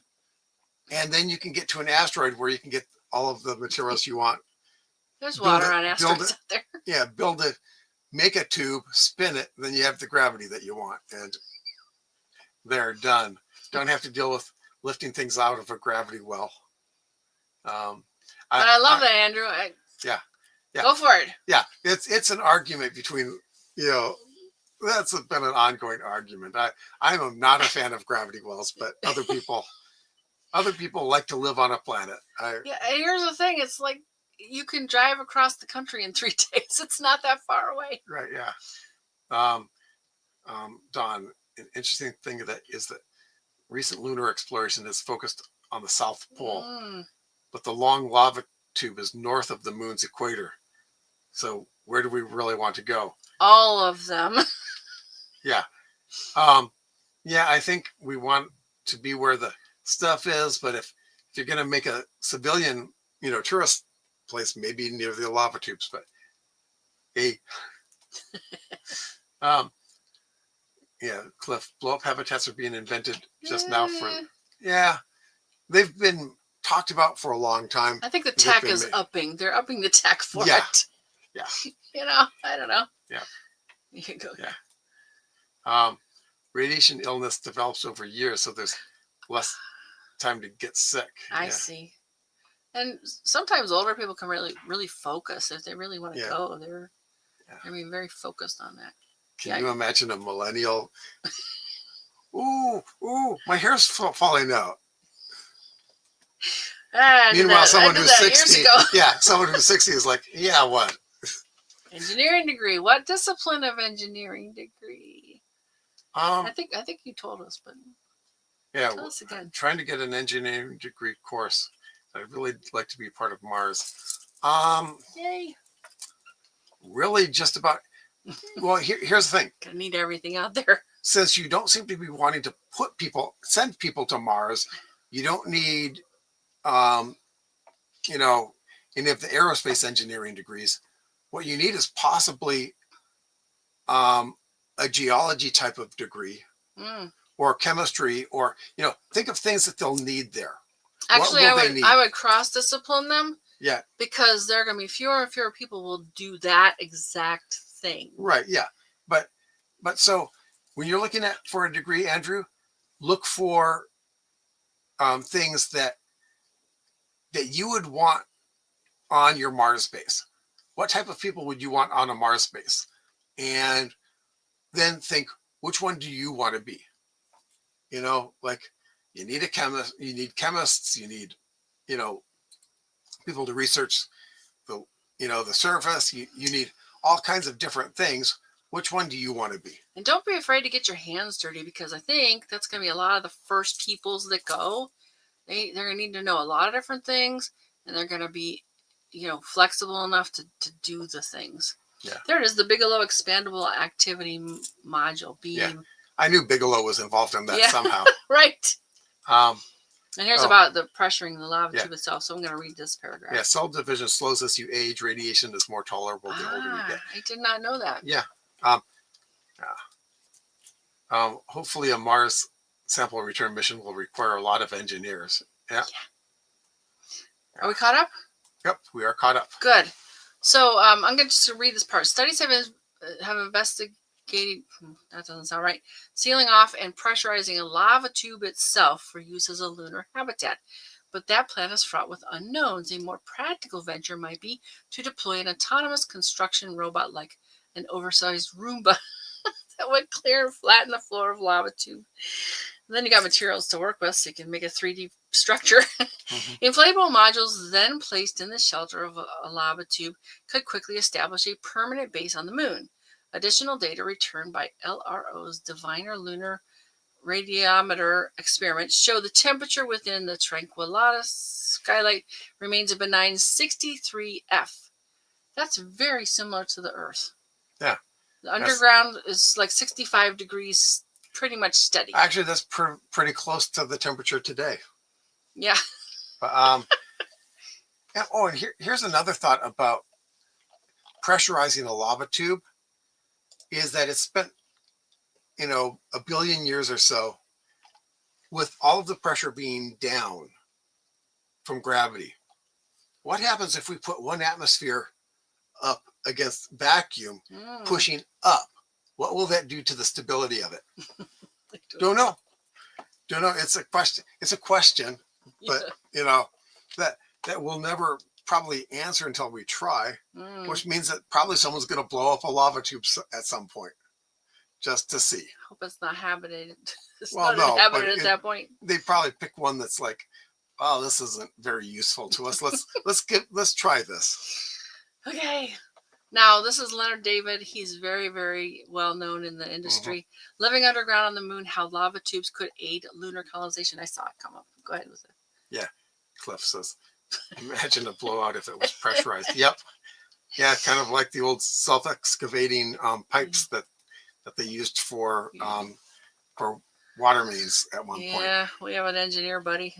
then you can get to an asteroid where you can get all of the materials you want. There's water on asteroids out there. Yeah, build it, make a tube, spin it, then you have the gravity that you want. And they're done. Don't have to deal with lifting things out of a gravity well. But I love that, Andrew. Yeah. Go for it. Yeah, it's an argument between, that's been an ongoing argument. I'm not a fan of gravity wells, but other people like to live on a planet. Here's the thing. It's like you can drive across the country in 3 days. It's not that far away. Right, yeah. Don, an interesting thing that recent lunar exploration is focused on the South Pole, but the long lava tube is north of the moon's equator. So where do we really want to go? All of them. Yeah. I think we want to be where the stuff is, but if you're going to make a civilian, tourist place, maybe near the lava tubes, but hey, Cliff, blow-up habitats are being invented just now they've been talked about for a long time. I think the tech is upping. They're upping the tech for it. Yeah. I don't know. Yeah. You can go. Yeah. Radiation illness develops over years, so there's less time to get sick. I see. And sometimes older people can really, really focus if they really want to go. They're very focused on that. Can you imagine a millennial? Ooh, my hair's falling out. Meanwhile, someone who's 60, someone who's 60 is like, what? Engineering degree. What discipline of engineering degree? I think you told us, but tell us again. I'm trying to get an engineering degree course. I'd really like to be part of Mars. Yay! Really, just about. Well, here's the thing. Gonna need everything out there. Since you don't seem to be wanting to send people to Mars, you don't need, any of the aerospace engineering degrees. What you need is possibly a geology type of degree or chemistry, or, think of things that they'll need there. Actually, I would cross-discipline them. Yeah. Because there are going to be fewer and fewer people will do that exact thing. Right, yeah. But so when you're looking for a degree, Andrew, look for things that you would want on your Mars base. What type of people would you want on a Mars base? And then think, which one do you want to be? You need a chemist. You need chemists. You need, you know, people to research the, the surface. You need all kinds of different things. Which one do you want to be? And don't be afraid to get your hands dirty, because I think that's going to be a lot of the first peoples that go. They're going to need to know a lot of different things, and they're going to be, flexible enough to do the things. Yeah. There it is, the Bigelow Expandable Activity Module, beam. Yeah. I knew Bigelow was involved in that somehow. Right. And here's about the pressuring the lava tube itself. So I'm going to read this paragraph. Yeah, cell division slows as you age. Radiation is more tolerable the older you get. I did not know that. Yeah. Hopefully a Mars sample return mission will require a lot of engineers. Yeah. Are we caught up? Yep, we are caught up. Good. So I'm going to just read this part. Studies have investigated, that doesn't sound right, sealing off and pressurizing a lava tube itself for use as a lunar habitat. But that plan is fraught with unknowns. A more practical venture might be to deploy an autonomous construction robot like an oversized Roomba that would clear and flatten the floor of lava tube. And then you got materials to work with, so you can make a 3D structure. Inflatable modules then placed in the shelter of a lava tube could quickly establish a permanent base on the moon. Additional data returned by LRO's Diviner Lunar Radiometer experiment show the temperature within the Tranquillata skylight remains a benign 63 F. That's very similar to the Earth. Yeah. The underground is like 65 degrees, pretty much steady. Actually, that's pretty close to the temperature today. Yeah. But, and here's another thought about pressurizing a lava tube, is that it's spent, a billion years or so with all of the pressure being down from gravity. What happens if we put one atmosphere up against vacuum, pushing up? What will that do to the stability of it? Don't know. It's a question. It's a question, but that we'll never probably answer until we try, which means that probably someone's going to blow up a lava tube at some point, just to see. Hope it's not habitated. It's well, not no, inhabited at that point. They probably pick one that's like, oh, this isn't very useful to us. Let's try this. Okay. Now, this is Leonard David. He's very, very well known in the industry. Living underground on the moon, how lava tubes could aid lunar colonization. I saw it come up. Go ahead with it. Yeah. Cliff says, imagine a blowout if it was pressurized. Yep. Yeah, kind of like the old self-excavating pipes that they used for water mains at one point. Yeah, we have an engineer buddy.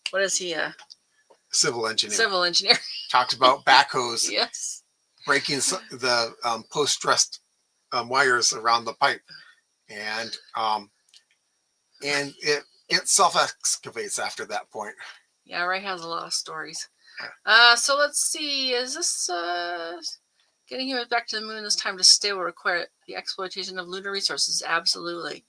What is he? Civil engineer. Civil engineer. Talked about backhoes. Yes. Breaking the post-stressed wires around the pipe, and it self-excavates after that point. Yeah, Ray has a lot of stories. So let's see. Is this getting humans back to the moon this time to stay will require the exploitation of lunar resources? Absolutely.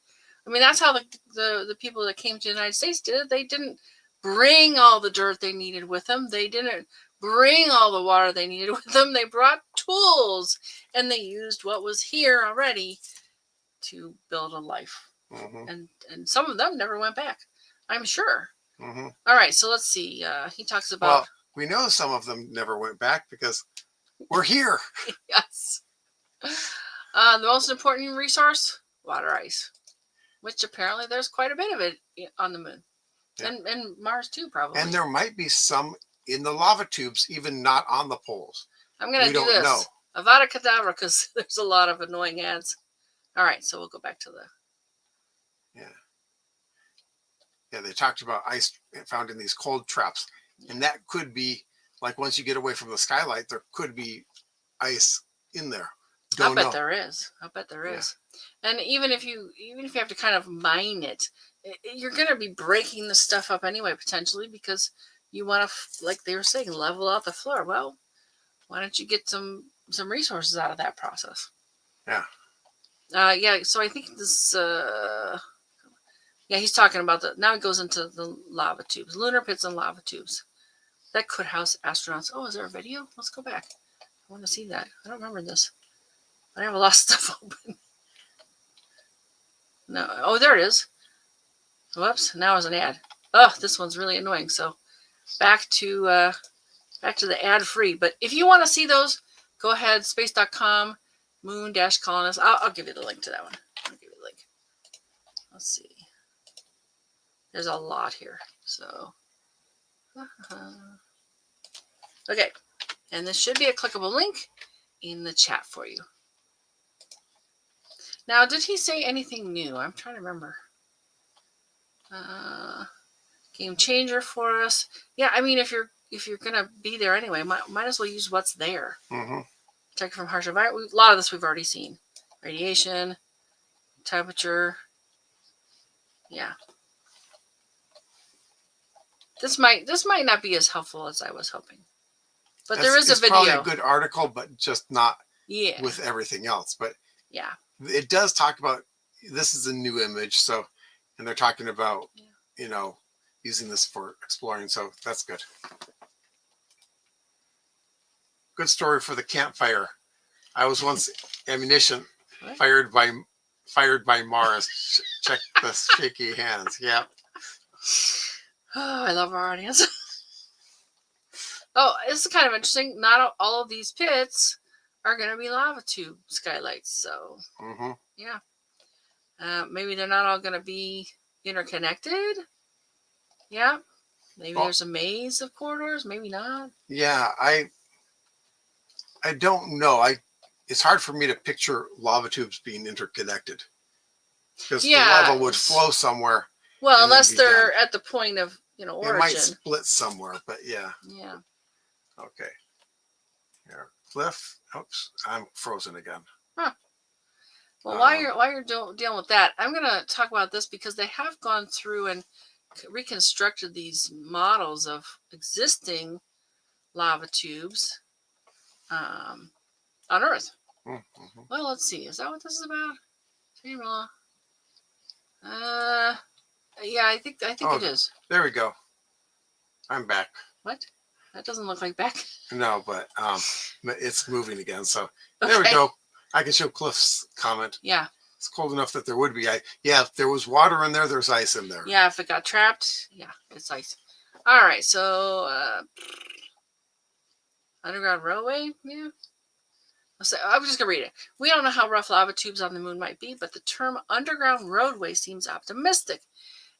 I mean, that's how the people that came to the United States did it. They didn't bring all the dirt they needed with them. They didn't bring all the water they needed with them. They brought tools, and they used what was here already to build a life. And some of them never went back, I'm sure. All right, so let's see. He talks about... Well, we know some of them never went back because we're here. Yes. The most important resource, water ice, which apparently there's quite a bit of it on the moon. Yeah. And Mars too, probably. And there might be some in the lava tubes, even not on the poles. I'm going to do this. Know. Avada Kedavra, because there's a lot of annoying ads. All right, so we'll go back to the... Yeah, they talked about ice found in these cold traps. And that could be, like, once you get away from the skylight, there could be ice in there. I bet there is. And even if you have to kind of mine it, you're going to be breaking the stuff up anyway, potentially, because you want to, like they were saying, level out the floor. Well, why don't you get some resources out of that process? Yeah. So I think this... he's talking about now it goes into the lava tubes, lunar pits and lava tubes. That could house astronauts. Oh, is there a video? Let's go back. I want to see that. I don't remember this. I have a lot of stuff open. No. Oh, there it is. Whoops, now there's an ad. Oh, this one's really annoying. So back to the ad free. But if you want to see those, go ahead, space.com, moon-colonist. I'll give you the link to that one. I'll give you the link. Let's see. There's a lot here. So, okay. And this should be a clickable link in the chat for you. Now, did he say anything new? I'm trying to remember. Game changer for us. Yeah, I mean, if you're gonna be there anyway, might as well use what's there. Mm-hmm. Check from harsh environment. A lot of this we've already seen. Radiation, temperature. Yeah. This might not be as helpful as I was hoping. But there is a video. It's probably a good article, but just not with everything else. But yeah, it does talk about, this is a new image, so, and they're talking about, you know, using this for exploring, so that's good. Good story for the campfire. I was once ammunition fired by Mars. Check the shaky hands. Yeah. Oh, I love our audience. Oh, this is kind of interesting. Not all of these pits are going to be lava tube skylights. So, yeah. Maybe they're not all going to be interconnected. Yeah. Maybe there's a maze of corridors. Maybe not. Yeah, I don't know. It's hard for me to picture lava tubes being interconnected. Because the lava would flow somewhere. Well, unless they're at the point of, origin. It might split somewhere, but yeah. Yeah. Okay. Here, cliff. Oops, I'm frozen again. Huh. Well, while you're dealing with that, I'm going to talk about this because they have gone through and reconstructed these models of existing lava tubes on Earth. Mm-hmm. Well, let's see. Is that what this is about? Yeah, I think it is. There we go. I'm back. What? That doesn't look like back. No, but it's moving again. So there we go. I can show Cliff's comment. Yeah. It's cold enough that there would be ice. Yeah, if there was water in there, there's ice in there. Yeah, if it got trapped, yeah, it's ice. All right, so underground railway, yeah. I'm just going to read it. We don't know how rough lava tubes on the moon might be, but the term underground roadway seems optimistic.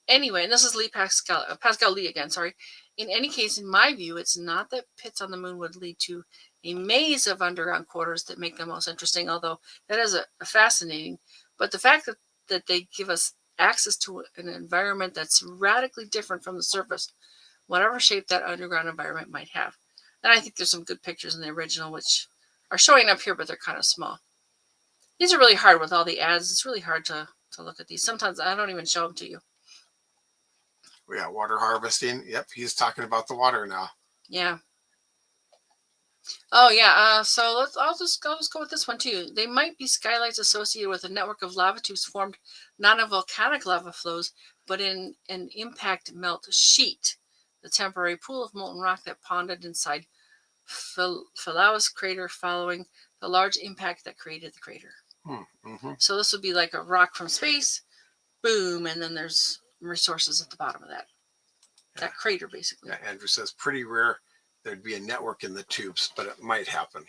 Anyway, and this is Pascal Lee again, sorry. In any case, in my view, it's not that pits on the moon would lead to a maze of underground quarters that make them most interesting, although that is a fascinating. But the fact that they give us access to an environment that's radically different from the surface, whatever shape that underground environment might have. And I think there's some good pictures in the original, which are showing up here, but they're kind of small. These are really hard with all the ads. It's really hard to look at these. Sometimes I don't even show them to you. Yeah, water harvesting. Yep, he's talking about the water now. Yeah. Oh yeah. So I'll just go with this one too. They might be skylights associated with a network of lava tubes formed not in volcanic lava flows, but in an impact melt sheet, the temporary pool of molten rock that ponded inside Phalaus crater following the large impact that created the crater. Mm-hmm. So this would be like a rock from space, boom, and then there's resources at the bottom of that crater, basically. Yeah, Andrew says pretty rare there'd be a network in the tubes, but it might happen.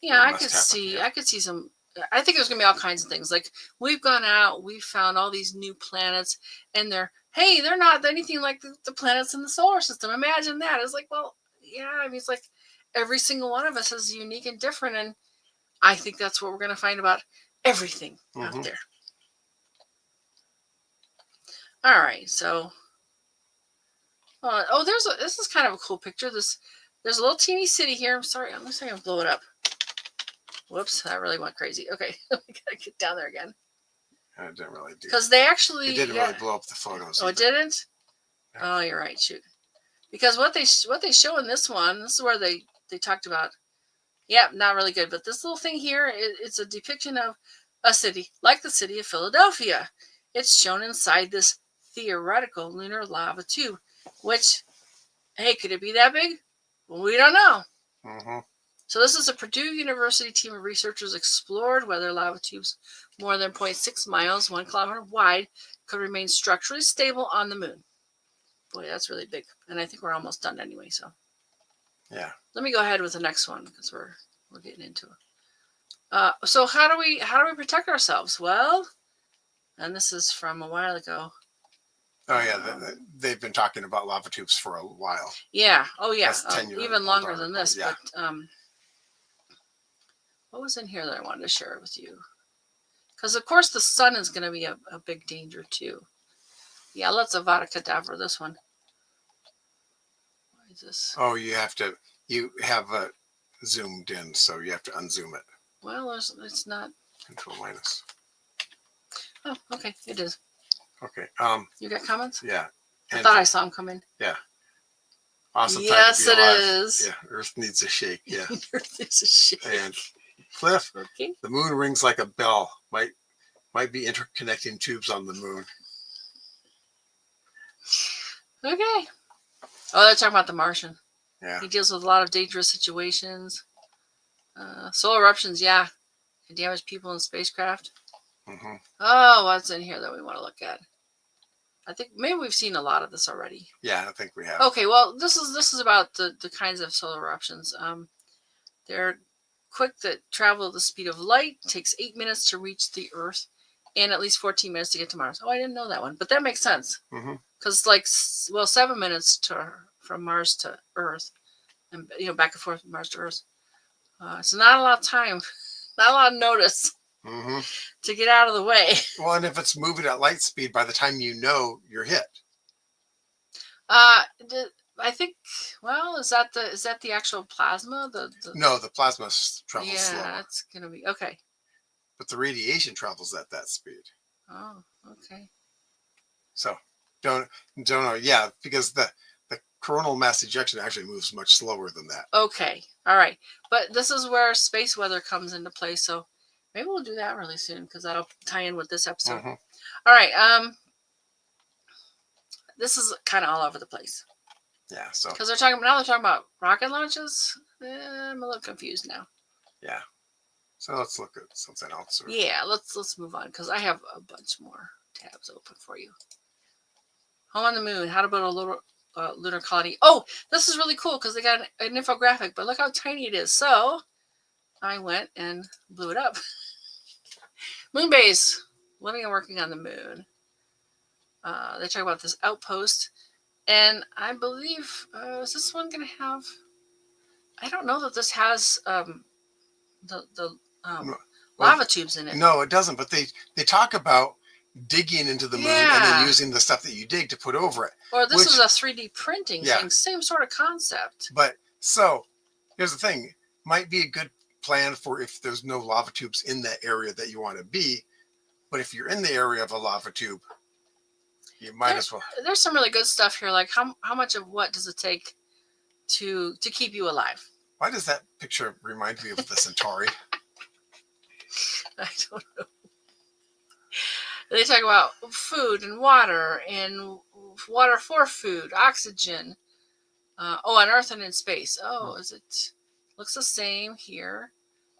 Yeah, I could see some. I think there's gonna be all kinds of things. Like we've gone out, we've found all these new planets, and they're not anything like the planets in the solar system. Imagine that. It's like, well, yeah, I mean, it's like every single one of us is unique and different, and I think that's what we're gonna find about everything out there. All right, so this is kind of a cool picture. There's a little teeny city here. I'm sorry, I'm just gonna blow it up. Whoops, that really went crazy. Okay, we gotta get down there again. It didn't really do. Because they actually it didn't really blow up the photos. Oh, it didn't? Yeah. Oh, you're right. Shoot. Because what they show in this one, this is where they talked about. Yeah, not really good. But this little thing here, it's a depiction of a city like the city of Philadelphia. It's shown inside this theoretical lunar lava tube, which, hey, could it be that big? Well, we don't know. So this is a Purdue University team of researchers explored whether lava tubes more than 0.6 miles, 1 kilometer wide, could remain structurally stable on the moon. Boy, that's really big. And I think we're almost done anyway, so. Yeah. Let me go ahead with the next one because we're getting into it. So how do we protect ourselves? Well, and this is from a while ago. Oh yeah, they've been talking about lava tubes for a while. Yeah. Oh yeah. That's 10-year even longer article. than this. Yeah. But what was in here that I wanted to share with you? Because of course the sun is going to be a big danger too. Yeah, let's Avada Kedavra this one. What is this? Oh, you have it zoomed in, so you have to unzoom it. Well, it's not. Control minus. Oh, okay, it is. Okay. You got comments? Yeah. I thought I saw them come in. Yeah. Awesome. Yes, time to be alive. it is. Yeah. Earth needs a shake. Yeah. Earth needs a shake. And Cliff, okay. The moon rings like a bell. Might be interconnecting tubes on the moon. Okay. Oh, they're talking about the Martian. Yeah. He deals with a lot of dangerous situations. Solar eruptions, yeah, can damage people in spacecraft. Mm-hmm. Oh, what's in here that we want to look at? I think maybe we've seen a lot of this already. Yeah, I think we have. Okay, well, this is about the kinds of solar eruptions. They're quick that travel at the speed of light. Takes 8 minutes to reach the Earth, and at least 14 minutes to get to Mars. Oh, I didn't know that one, but that makes sense. Because like 7 minutes from Mars to Earth, and back and forth from Mars to Earth. It's not a lot of time, not a lot of notice to get out of the way. Well, and if it's moving at light speed, by the time you're hit. I think. Well, is that the actual plasma? No, the plasma travels slower. Yeah, that's gonna be okay. But the radiation travels at that speed. Oh, okay. So don't know. Yeah, because the coronal mass ejection actually moves much slower than that. Okay, all right. But this is where space weather comes into play. So maybe we'll do that really soon because that'll tie in with this episode. All right. This is kind of all over the place. Yeah. So because they're talking about rocket launches. I'm a little confused now. Yeah. So let's look at something else. Yeah. Let's move on because I have a bunch more tabs open for you. Home on the moon. How to build a little lunar colony. Oh, this is really cool because they got an infographic, but look how tiny it is. So I went and blew it up. Moon base, living and working on the moon. They talk about this outpost, and I believe is this one going to have? I don't know that this has the lava tubes in it. No, it doesn't. But they talk about digging into the moon and then using the stuff that you dig to put over it. Or this is a 3D printing thing, same sort of concept. But so here's the thing, might be a good plan for if there's no lava tubes in that area that you want to be. But if you're in the area of a lava tube, you might as well. There's some really good stuff here. Like how much of what does it take to keep you alive? Why does that picture remind me of the Centauri? I don't know. They talk about food and water for food, oxygen. On Earth and in space. Oh, is it? Looks the same here.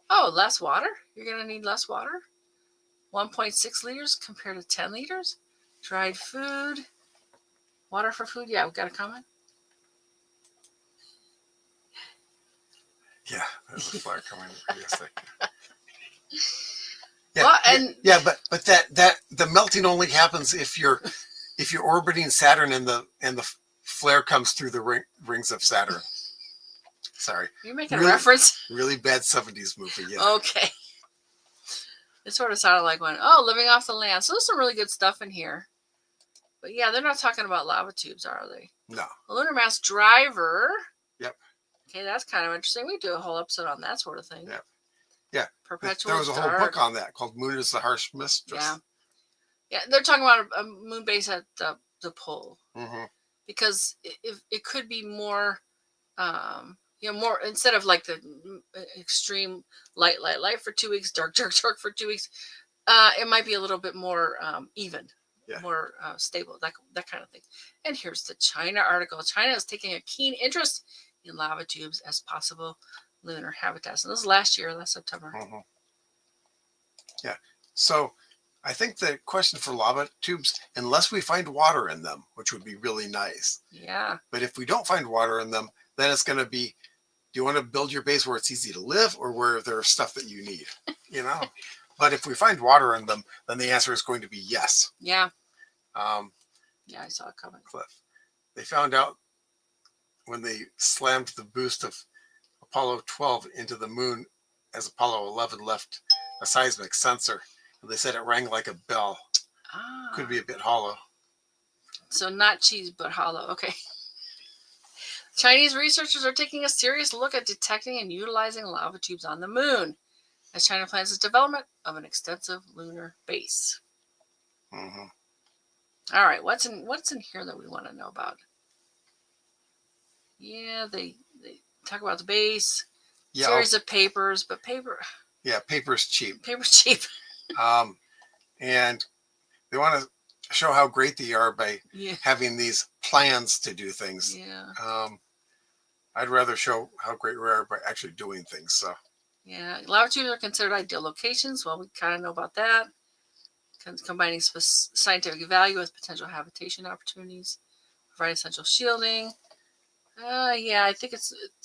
Oh, less water? You're going to need less water? 1.6 liters compared to 10 liters? Dried food. Water for food? Yeah, we got a comment? Yeah, there's a flare coming. Yes, Yeah, well, but that the melting only happens if you're orbiting Saturn and the flare comes through the rings of Saturn. Sorry, you're making a reference. Really bad 70s movie. Yeah. Okay. It sort of sounded like one. Living off the land. So there's some really good stuff in here. But yeah, they're not talking about lava tubes, are they? No. A lunar mass driver. Yep. Okay, that's kind of interesting. We do a whole episode on that sort of thing. Yep. Yeah. Perpetual. There was a whole book on that called "Moon is the Harsh Mistress." Yeah. Yeah, they're talking about a moon base at the pole. Because it could be more, more instead of like the extreme light for 2 weeks, dark for 2 weeks. It might be a little bit more even, more stable, that kind of thing. And here's the China article. China is taking a keen interest in lava tubes as possible lunar habitats. And this was last September. Yeah. So I think the question for lava tubes, unless we find water in them, which would be really nice. Yeah. But if we don't find water in them, then it's going to be, do you want to build your base where it's easy to live or where there's stuff that you need? You know? But if we find water in them, then the answer is going to be yes. Yeah. Yeah, I saw it coming. Cliff. They found out when they slammed the boost of Apollo 12 into the moon as Apollo 11 left a seismic sensor. They said it rang like a bell. Could be a bit hollow. So not cheese, but hollow. Okay. Chinese researchers are taking a serious look at detecting and utilizing lava tubes on the moon as China plans its development of an extensive lunar base. Mm-hmm. All right, what's in here that we want to know about? Yeah, they talk about the base, series of papers, but paper. Yeah, paper's cheap. Paper's cheap. And they want to show how great they are by having these plans to do things. Yeah. I'd rather show how great we are by actually doing things. So. Yeah, lava tubes are considered ideal locations. Well, we kind of know about that. Combining scientific value with potential habitation opportunities, provide essential shielding. Yeah, I think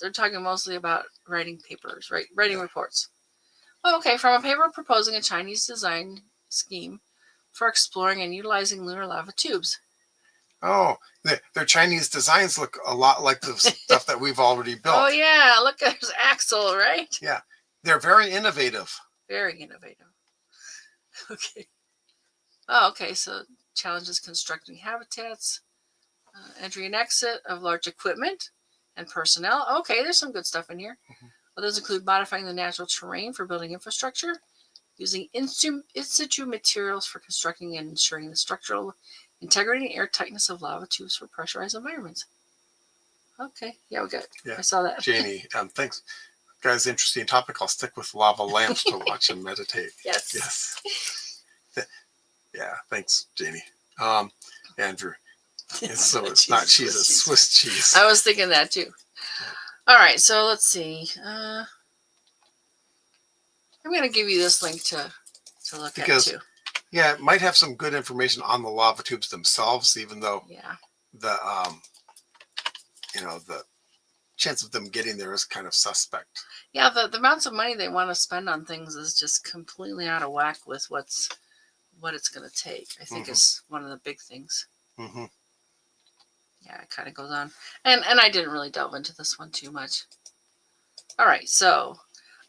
they're talking mostly about writing papers, right? Writing reports. Oh, okay, from a paper proposing a Chinese design scheme for exploring and utilizing lunar lava tubes. Oh, their Chinese designs look a lot like the stuff that we've already built. Oh, yeah, look, there's Axel, right? Yeah, they're very innovative. Very innovative. Okay. Oh, okay, so challenges constructing habitats, entry and exit of large equipment and personnel. Okay, there's some good stuff in here. Mm-hmm. Others include modifying the natural terrain for building infrastructure, using in situ materials for constructing and ensuring the structural integrity and air tightness of lava tubes for pressurized environments. Okay, yeah, we got it. Yeah, I saw that. Janie, thanks. Guys, interesting topic. I'll stick with lava lamps to watch and meditate. Yes. Yes. Yeah, thanks, Janie. Andrew. It's not cheese, it's Swiss cheese. I was thinking that too. All right, so let's see. I'm going to give you this link to look at too. Yeah, it might have some good information on the lava tubes themselves, even though the the chance of them getting there is kind of suspect. Yeah, the amounts of money they want to spend on things is just completely out of whack with what it's going to take. I think is one of the big things. Mm-hmm. Yeah, it kind of goes on. And I didn't really delve into this one too much. All right, so,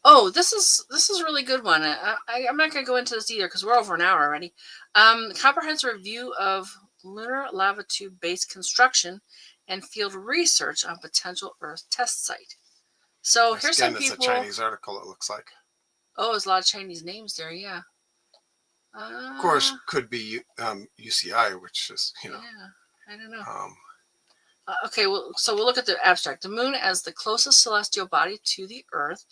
this is a really good one. I'm not going to go into this either because we're over an hour already. Comprehensive review of lunar lava tube base construction and field research on potential Earth test site. So here's some people. It's a Chinese article, it looks like. Oh, there's a lot of Chinese names there, yeah. Of course, could be UCI, which is, Yeah, I don't know. Okay, so we'll look at the abstract. The moon, as the closest celestial body to the Earth,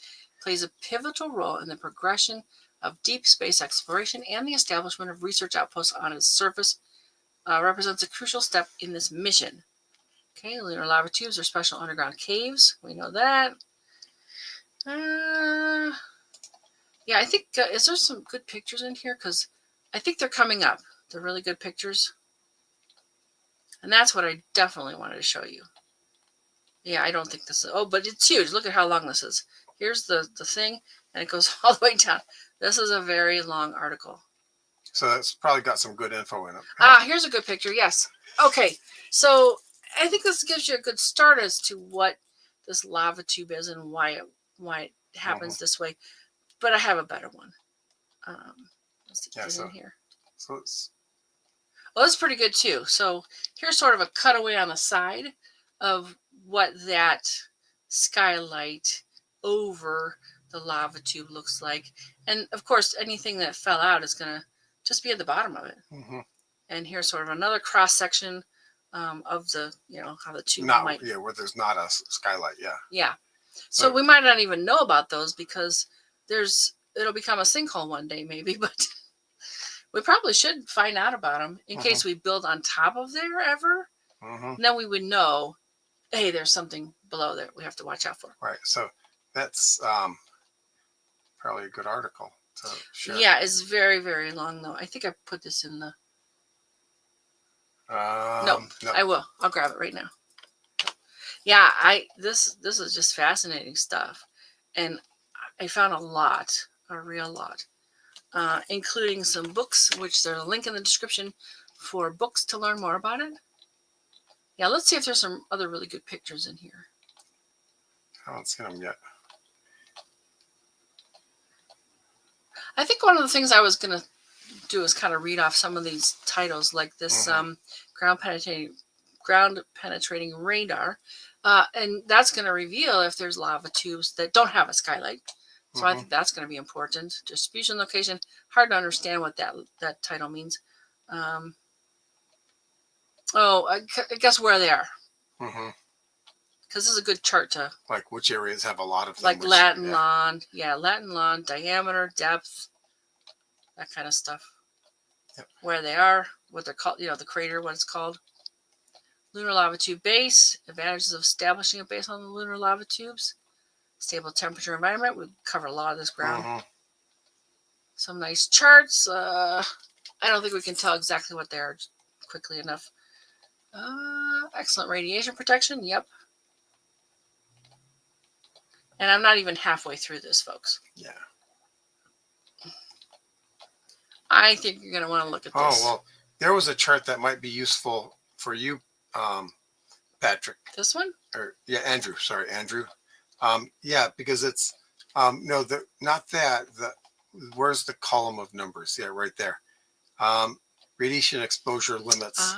plays a pivotal role in the progression of deep space exploration and the establishment of research outposts on its surface. Represents a crucial step in this mission. Okay, lunar lava tubes are special underground caves. We know that. Yeah, I think, is there some good pictures in here? Because I think they're coming up. They're really good pictures. And that's what I definitely wanted to show you. Yeah, I don't think this is... Oh, but it's huge. Look at how long this is. Here's the thing, and it goes all the way down. This is a very long article. So it's probably got some good info in it. Here's a good picture. Yes. Okay, so I think this gives you a good start as to what this lava tube is and why it happens this way. But I have a better one. Let's get in here. So it's... Well, that's pretty good too. So here's sort of a cutaway on the side of what that skylight over the lava tube looks like. And of course, anything that fell out is going to just be at the bottom of it. Mm-hmm. And here's sort of another cross section of the, how the tube might... Yeah, where there's not a skylight, yeah. Yeah. So we might not even know about those because it'll become a sinkhole one day maybe, but... We probably should find out about them in case we build on top of there ever. Then we would know, hey, there's something below there we have to watch out for. Right. So That's probably a good article to share. Yeah, it's very, very long though. I think I put this in the. No, No. I will. I'll grab it right now. Yeah, this is just fascinating stuff, and I found a real lot, including some books, which there's a link in the description for books to learn more about it. Yeah, let's see if there's some other really good pictures in here. I haven't seen them yet. I think one of the things I was going to do is kind of read off some of these titles, like this ground penetrating radar, and that's going to reveal if there's lava tubes that don't have a skylight. So I think that's going to be important. Distribution location, hard to understand what that title means. I guess where they are. Because this is a good chart to... Like which areas have a lot of them. Like Latin lawn. Yeah, Latin lawn, diameter, depth, that kind of stuff. Yep. Where they are, what they're called, the crater, what it's called. Lunar lava tube base, advantages of establishing a base on the lunar lava tubes. Stable temperature environment. We cover a lot of this ground. Some nice charts. I don't think we can tell exactly what they are quickly enough. Excellent radiation protection. Yep. And I'm not even halfway through this, folks. Yeah. I think you're going to want to look at this. Oh, well, there was a chart that might be useful for you, Patrick. This one? Andrew. Sorry, Andrew. Yeah, because it's, no, not that. Where's the column of numbers? Yeah, right there. Radiation exposure limits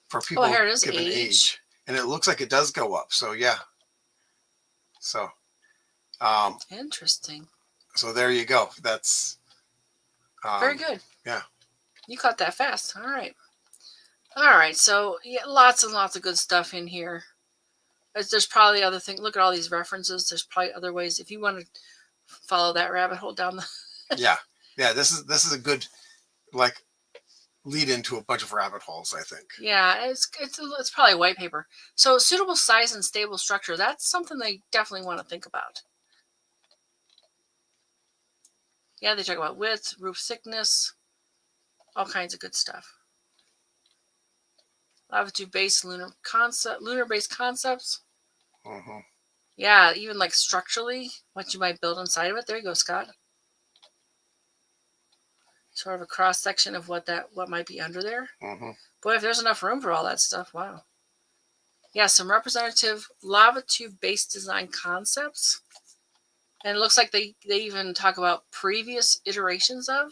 for people here it is, given age. And it looks like it does go up. So, yeah. So. Interesting. So there you go. That's. Very good. Yeah. You caught that fast. All right. All right. So, yeah, lots and lots of good stuff in here. There's probably other things. Look at all these references. There's probably other ways. If you want to follow that rabbit hole down the... Yeah. This is a good, like, lead into a bunch of rabbit holes, I think. Yeah, it's probably white paper. So suitable size and stable structure. That's something they definitely want to think about. Yeah, they talk about width, roof thickness, all kinds of good stuff. Lava tube base, lunar-based concepts. Yeah, even like structurally, what you might build inside of it. There you go, Scott. Sort of a cross section of what might be under there. Boy, if there's enough room for all that stuff, wow. Yeah, some representative lava tube based design concepts. And it looks like they even talk about previous iterations of.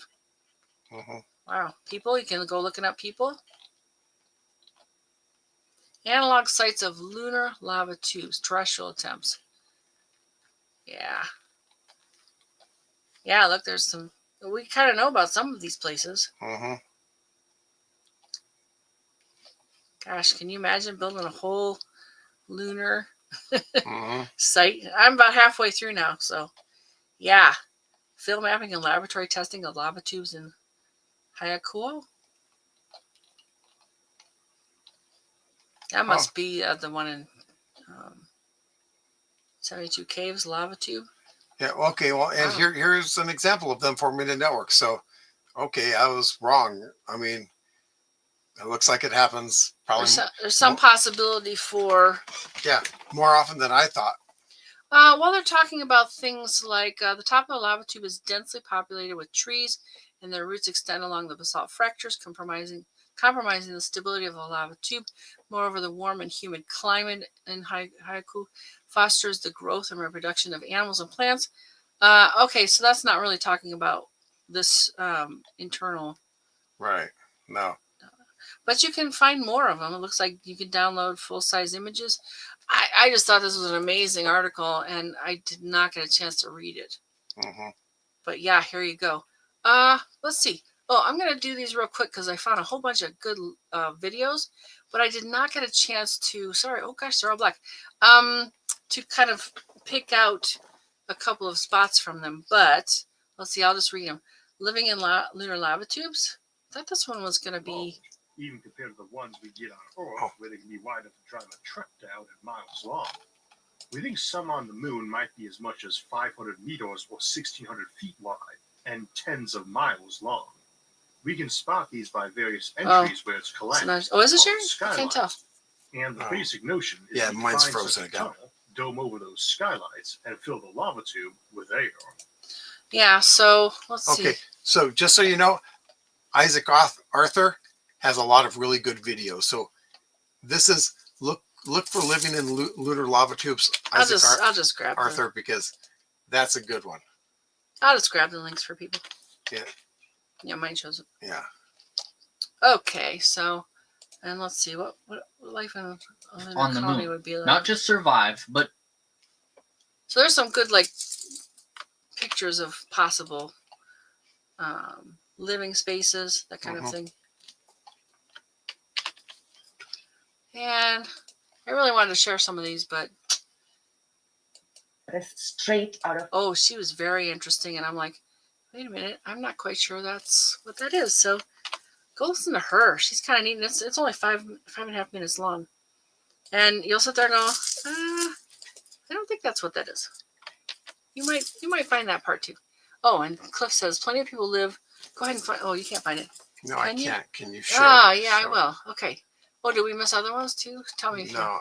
Wow. People, you can go looking up people. Analog sites of lunar lava tubes, terrestrial attempts. Yeah. Yeah, look, there's some. We kind of know about some of these places. Gosh, can you imagine building a whole lunar site? I'm about halfway through now, so yeah. Field mapping and laboratory testing of lava tubes in Hyakko. That must be the one in 72 Caves lava tube. Yeah, okay, well, and here's an example of them forming a network. So, okay, I was wrong. I mean, it looks like it happens probably. There's some possibility for... Yeah, more often than I thought. Well, they're talking about things like the top of the lava tube is densely populated with trees, and their roots extend along the basalt fractures, compromising the stability of the lava tube. Moreover, the warm and humid climate in Hyakko fosters the growth and reproduction of animals and plants. Okay, so that's not really talking about this internal. Right. No. But you can find more of them. It looks like you can download full-size images. I just thought this was an amazing article, and I did not get a chance to read it. But yeah, here you go. Let's see. Oh, I'm going to do these real quick because I found a whole bunch of good videos, but I did not get a chance to, sorry, oh gosh, they're all black, to kind of pick out a couple of spots from them. But let's see, I'll just read them. Living in lunar lava tubes. I thought this one was going to be... Even compared to the ones we get on Earth, where they can be wide enough to drive a truck down and miles long. We think some on the moon might be as much as 500 meters or 1,600 feet wide and tens of miles long. We can spot these by various entries where it's collapsed. Oh, is it sharing? I can't tell. And the basic notion is yeah, to mine's find frozen such a again. tunnel, dome over those skylights, and fill the lava tube with air. Yeah, so let's see. Okay, so just so you know, Isaac Arthur has a lot of really good videos. So this is look for living in lunar lava tubes. I'll just grab Arthur because that's a good one. I'll just grab the links for people. Yeah. Yeah, mine shows it. Yeah. Okay, so and let's see what life in on the colony moon would be like. Not just survive, but so there's some good like pictures of possible living spaces, that kind of thing. And I really wanted to share some of these, but straight out of. Oh, she was very interesting, and I'm like, wait a minute, I'm not quite sure that's what that is. So go listen to her. She's kind of neat. And it's only 5.5 minutes long, and you'll sit there and go, I don't think that's what that is. You might find that part too. Oh, and Cliff says plenty of people live. Go ahead and find. Oh, you can't find it. No, I can't. Can you show? Yeah, I will. Okay. Oh, did we miss other ones too? Tell me. No,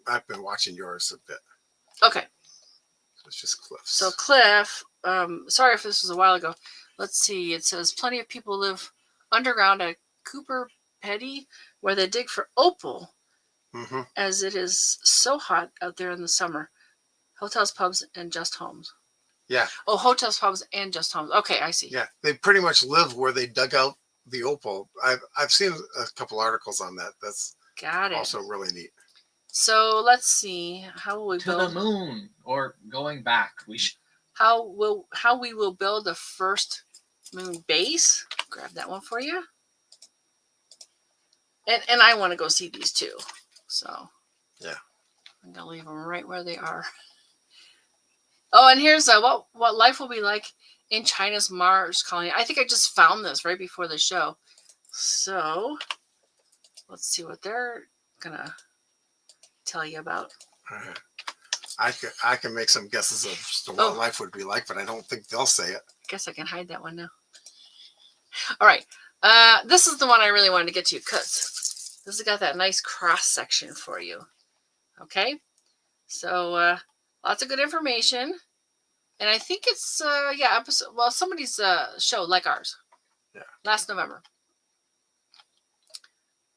I've been watching yours a bit. Okay. So it's just Cliff. So Cliff, sorry if this was a while ago. Let's see. It says plenty of people live underground at Cooper Petty, where they dig for opal, as it is so hot out there in the summer. Hotels, pubs, and just homes. Yeah. Oh, hotels, pubs, and just homes. Okay, I see. Yeah, they pretty much live where they dug out the opal. I've seen a couple articles on that. That's got it. Also really neat. So let's see. How will we build the moon or going back? How we will build the first moon base? Grab that one for you. And I want to go see these too. So yeah, I'm gonna leave them right where they are. Oh, and here's what life will be like in China's Mars colony. I think I just found this right before the show. So let's see what they're gonna tell you about. I can make some guesses of what life would be like, but I don't think they'll say it. I guess I can hide that one now. All right. This is the one I really wanted to get to because this has got that nice cross section for you. Okay. So lots of good information. And I think it's episode. Well, somebody's show like ours. Yeah. Last November.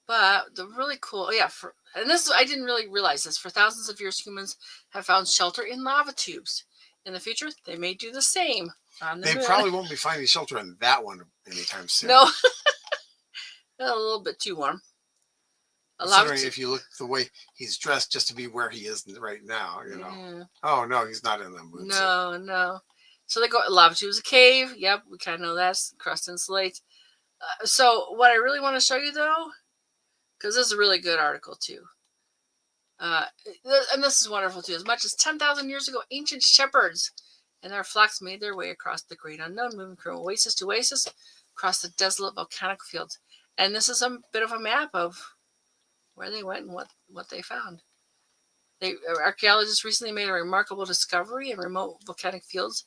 But the really cool, and this I didn't really realize this. For thousands of years, humans have found shelter in lava tubes. In the future, they may do the same on the moon. They probably won't be finding shelter in that one anytime soon. No, a little bit too warm. If you look the way he's dressed, just to be where he is right now, you know. Yeah. Oh no, he's not in the moon. No. So they go lava tubes, a cave. Yep, we kind of know that's crust and slate. So what I really want to show you though, because this is a really good article too. And this is wonderful too. As much as 10,000 years ago, ancient shepherds and their flocks made their way across the great unknown, moving from oasis to oasis across the desolate volcanic fields. And this is a bit of a map of where they went and what they found. Archaeologists recently made a remarkable discovery in remote volcanic fields.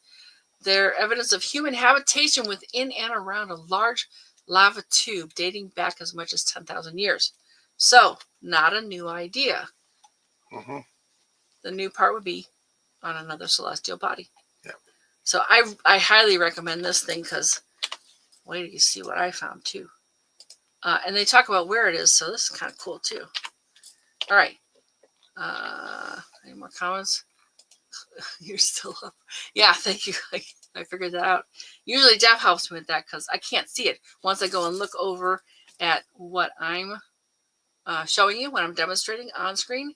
They're evidence of human habitation within and around a large lava tube dating back as much as 10,000 years. So, not a new idea. The new part would be on another celestial body. Yeah. So I highly recommend this thing because wait till you see what I found too. And they talk about where it is, so this is kind of cool too. All right. Any more comments? You're still up. Yeah, thank you. I figured that out. Usually Jeff helps me with that because I can't see it. Once I go and look over at what I'm showing you when I'm demonstrating on screen,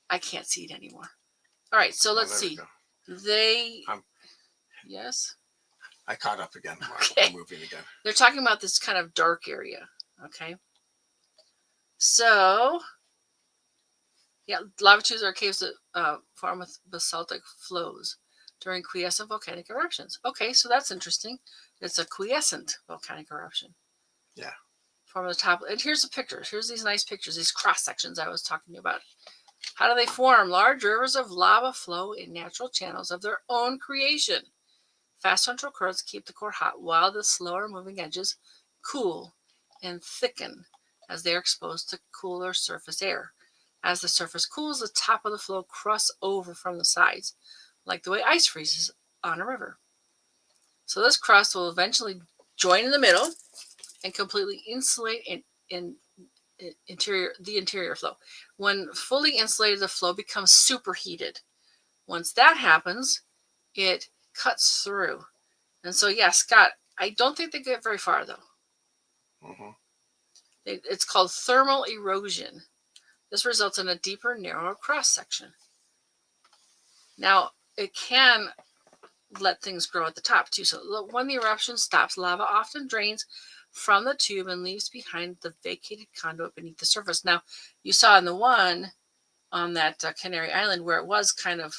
I can't see it anymore. All right, so let's see. Yes? I caught up again. I'm moving again. They're talking about this kind of dark area. Okay. So, lava tubes are caves that form with basaltic flows during quiescent volcanic eruptions. Okay, so that's interesting. It's a quiescent volcanic eruption. Yeah. From the top. And here's the pictures. Here's these nice pictures, these cross sections I was talking about. How do they form? Large rivers of lava flow in natural channels of their own creation. Fast central currents keep the core hot while the slower moving edges cool and thicken as they are exposed to cooler surface air. As the surface cools, the top of the flow crusts over from the sides, like the way ice freezes on a river. So this crust will eventually join in the middle and completely insulate the interior flow. When fully insulated, the flow becomes superheated. Once that happens, it cuts through. And so, yeah, Scott, I don't think they get very far, though. Mm-hmm. It's called thermal erosion. This results in a deeper, narrower cross section. Now, it can let things grow at the top, too. So when the eruption stops, lava often drains from the tube and leaves behind the vacated conduit beneath the surface. Now, you saw in the one on that Canary Island where it was kind of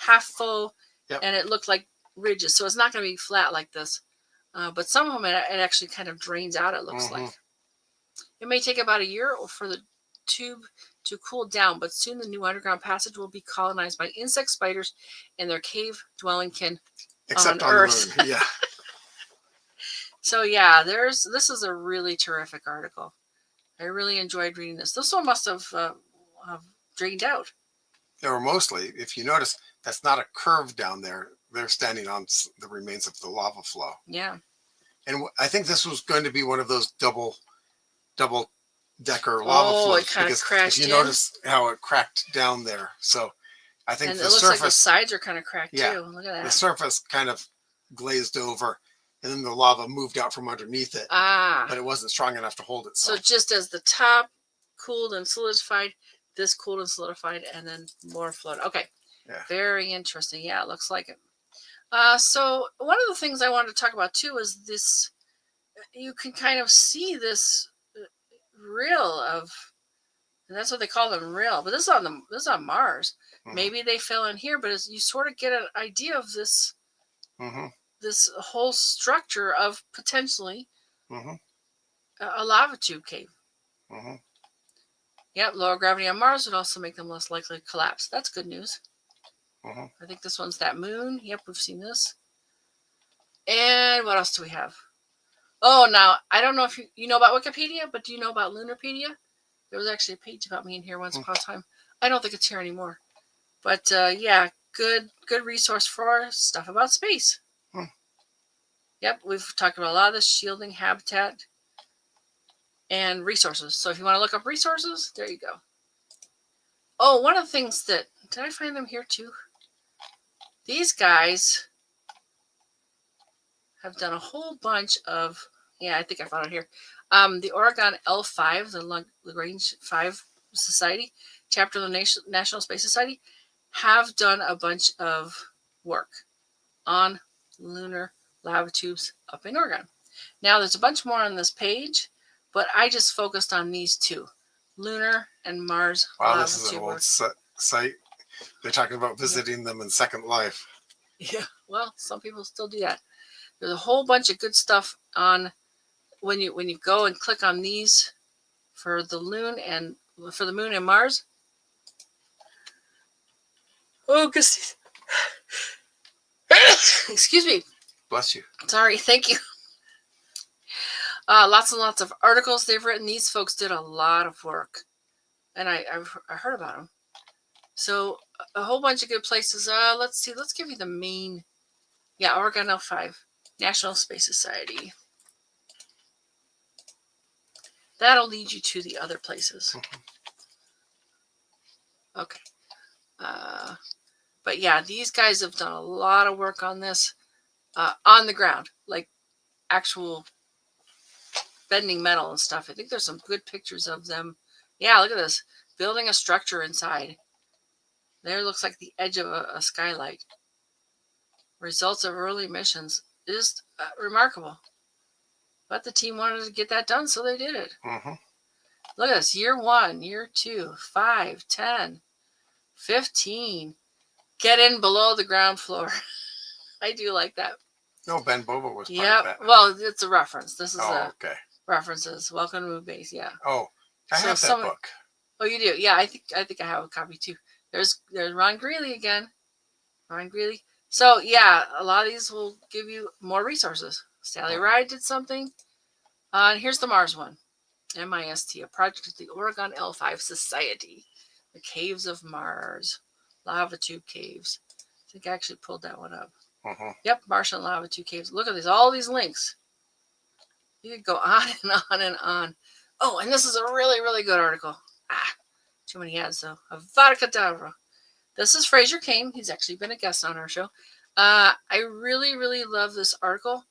half full, and it looked like ridges. So it's not going to be flat like this. But some of them, it actually kind of drains out, it looks like. It may take about a year for the tube to cool down, but soon the new underground passage will be colonized by insect spiders and their cave-dwelling kin Except on Earth. the moon. Yeah. So yeah, this is a really terrific article. I really enjoyed reading this. This one must have drained out. Or mostly, if you notice, that's not a curve down there. They're standing on the remains of the lava flow. Yeah. And I think this was going to be one of those double decker lava flows. It kind of crashed if you notice how it cracked down there. So I think and the it looks surface, like the sides are kind of cracked too. Look at that. The surface kind of glazed over, and then the lava moved out from underneath it. But it wasn't strong enough to hold itself. So just as the top cooled and solidified, this cooled and solidified, and then more flooded. Okay. Yeah. Very interesting. Yeah, it looks like it. So one of the things I wanted to talk about too is this. You can kind of see this rill of, and that's what they call them, rill. But this is on Mars. Maybe they fell in here, but you sort of get an idea of this. This whole structure of potentially a lava tube cave. Yep, lower gravity on Mars would also make them less likely to collapse. That's good news. I think this one's that moon. Yep, we've seen this. And what else do we have? Oh, now, I don't know if you know about Wikipedia, but do you know about Lunarpedia? There was actually a page about me in here once upon a time. I don't think it's here anymore. But, yeah, good resource for stuff about space. Yep, we've talked about a lot of this, shielding, habitat, and resources. So if you want to look up resources, there you go. Oh, one of the things that, did I find them here too? These guys have done a whole bunch of, I think I found it here. The Oregon L5, the Lagrange 5 Society, chapter of the National Space Society, have done a bunch of work on lunar lava tubes up in Oregon. Now, there's a bunch more on this page, but I just focused on these two, lunar and Mars lava this is tube an work. old site. They're talking about visiting them in Second Life. Yeah, well, some people still do that. There's a whole bunch of good stuff on when you go and click on these for the moon and Mars. Oh, excuse me. Bless you. Sorry, thank you. Lots and lots of articles they've written. These folks did a lot of work, and I heard about them. So a whole bunch of good places. Let's see. Let's give you the main. Yeah, Oregon L5, National Space Society. That'll lead you to the other places. Okay. But yeah, these guys have done a lot of work on this on the ground, like actual bending metal and stuff. I think there's some good pictures of them. Yeah, look at this. Building a structure inside. There looks like the edge of a skylight. Results of early missions is remarkable. But the team wanted to get that done, so they did it. Look at this. Year 1, year 2, 5, 10, 15. Get in below the ground floor. I do like that. No, Ben Boba was part of that. Well, it's a reference. This is okay. References. Welcome to Moon Base, yeah. Oh, I have that book. Oh, you do? Yeah, I think I have a copy too. There's Ron Greeley again. Ron Greeley. So yeah, a lot of these will give you more resources. Sally Ride did something. And here's the Mars one. MIST, a project of the Oregon L5 Society. The Caves of Mars. Lava Tube Caves. I think I actually pulled that one up. Yep, Martian Lava Tube Caves. Look at these, all these links. You could go on and on and on. Oh, and this is a really, really good article. Too many ads though. Avada Kedavra. This is Fraser Cain. He's actually been a guest on our show. I really, really love this article.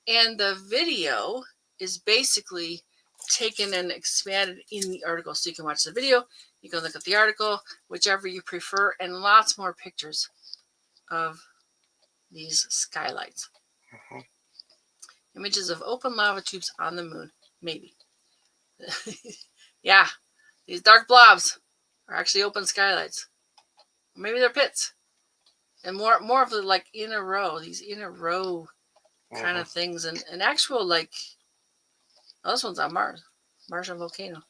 And the video is basically taken and expanded in the article. So you can watch the video, you can look at the article, whichever you prefer, and lots more pictures of these skylights. Images of open lava tubes on the moon. Maybe. Yeah. These dark blobs are actually open skylights. Maybe they're pits. And more of the like in a row, these in a row kind of things. And actual like, oh, this one's on Mars. Martian volcano.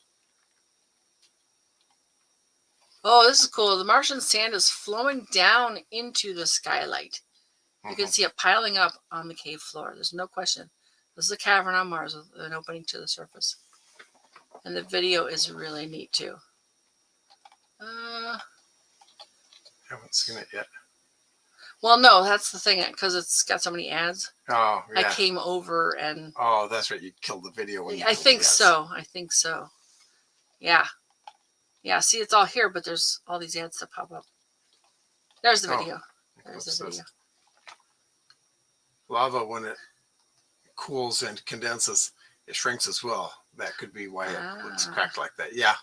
Oh, this is cool. The Martian sand is flowing down into the skylight. You can see it piling up on the cave floor. There's no question. This is a cavern on Mars with an opening to the surface. And the video is really neat too. I haven't seen it yet. Well, no, that's the thing, because it's got so many ads. Oh, yeah. I came over and... Oh, that's right. You killed the video. I think so. I think so. Yeah. Yeah, see, it's all here, but there's all these ads that pop up. There's the video. There's the video. Lava, when it cools and condenses, it shrinks as well. That could be why it looks cracked like that. Yeah,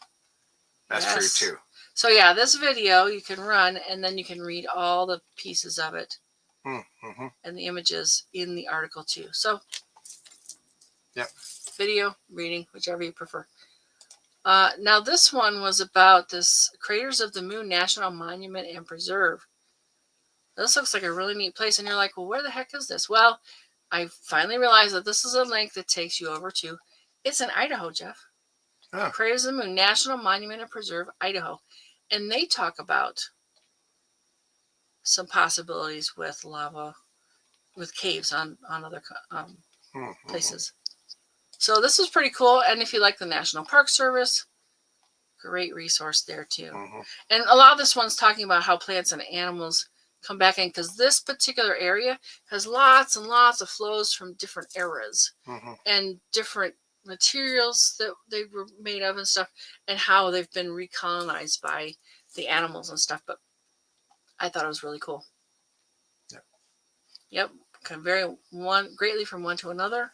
that's true too. So yeah, this video you can run, and then you can read all the pieces of it and the images in the article too. So, yep, video, reading, whichever you prefer. Now this one was about this Craters of the Moon National Monument and Preserve. This looks like a really neat place, and you're like, well, where the heck is this? Well, I finally realized that this is a link that takes you over to. It's in Idaho, Jeff. Oh. Craters of the Moon National Monument and Preserve, Idaho. And they talk about some possibilities with lava, with caves on other places. So this is pretty cool. And if you like the National Park Service, great resource there too. And a lot of this one's talking about how plants and animals come back in, because this particular area has lots and lots of flows from different eras and different materials that they were made of and stuff, and how they've been recolonized by the animals and stuff. But I thought it was really cool. Yep. Can vary greatly from one to another.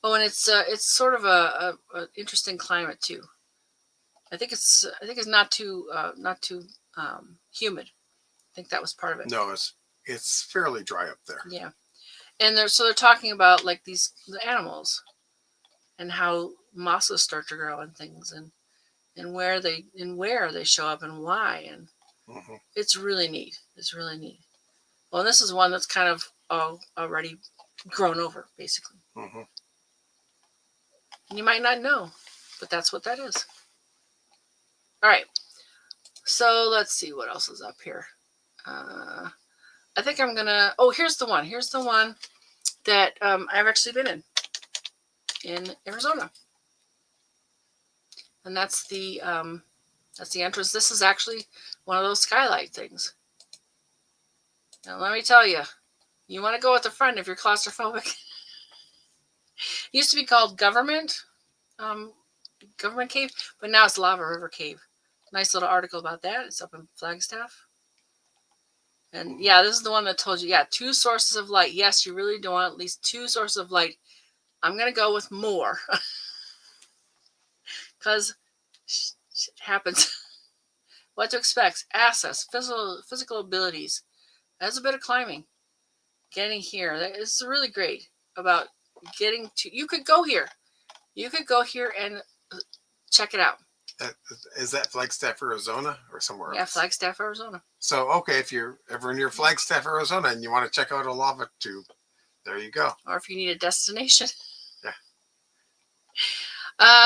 Oh, and it's sort of a interesting climate too. I think it's not too humid. I think that was part of it. No, it's fairly dry up there. Yeah. And they're talking about like the animals and how mosses start to grow and things, and where they show up and why, and it's really neat. It's really neat. Well, this is one that's kind of already grown over, basically. And you might not know, but that's what that is. All right. So let's see what else is up here. I think I'm gonna. Oh, here's the one. Here's the one that I've actually been in Arizona, and that's the entrance. This is actually one of those skylight things. Now, let me tell you, you want to go with a friend if you're claustrophobic. It used to be called Government Cave, but now it's Lava River Cave. Nice little article about that. It's up in Flagstaff. And yeah, this is the one that told you, 2 sources of light. Yes, you really do want at least 2 sources of light. I'm going to go with more. Because shit happens. What to expect. Access, physical abilities. That's a bit of climbing. Getting here. It's really great about getting to. You could go here. You could go here and check it out. Is that Flagstaff, Arizona, or somewhere else? Yeah, Flagstaff, Arizona. So, okay, if you're ever near Flagstaff, Arizona, and you want to check out a lava tube, there you go. Or if you need a destination. Yeah.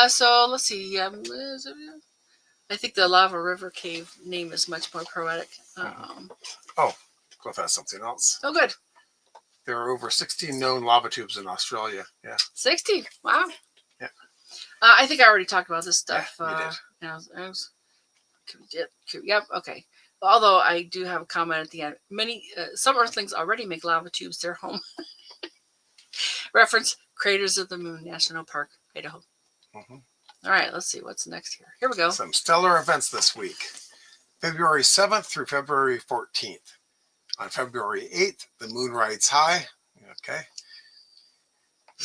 So let's see. I think the Lava River Cave name is much more poetic. Cliff has something else. Oh, good. There are over 16 known lava tubes in Australia. Yeah. 60. Wow. Yeah. I think I already talked about this stuff. Yeah, you did. Yep. Okay. Although I do have a comment at the end. Some Earthlings already make lava tubes their home. Reference Craters of the Moon National Park, Idaho. Mm-hmm. All right. Let's see what's next here. Here we go. Some stellar events this week. February 7th through February 14th. On February 8th, the moon rides high. Okay.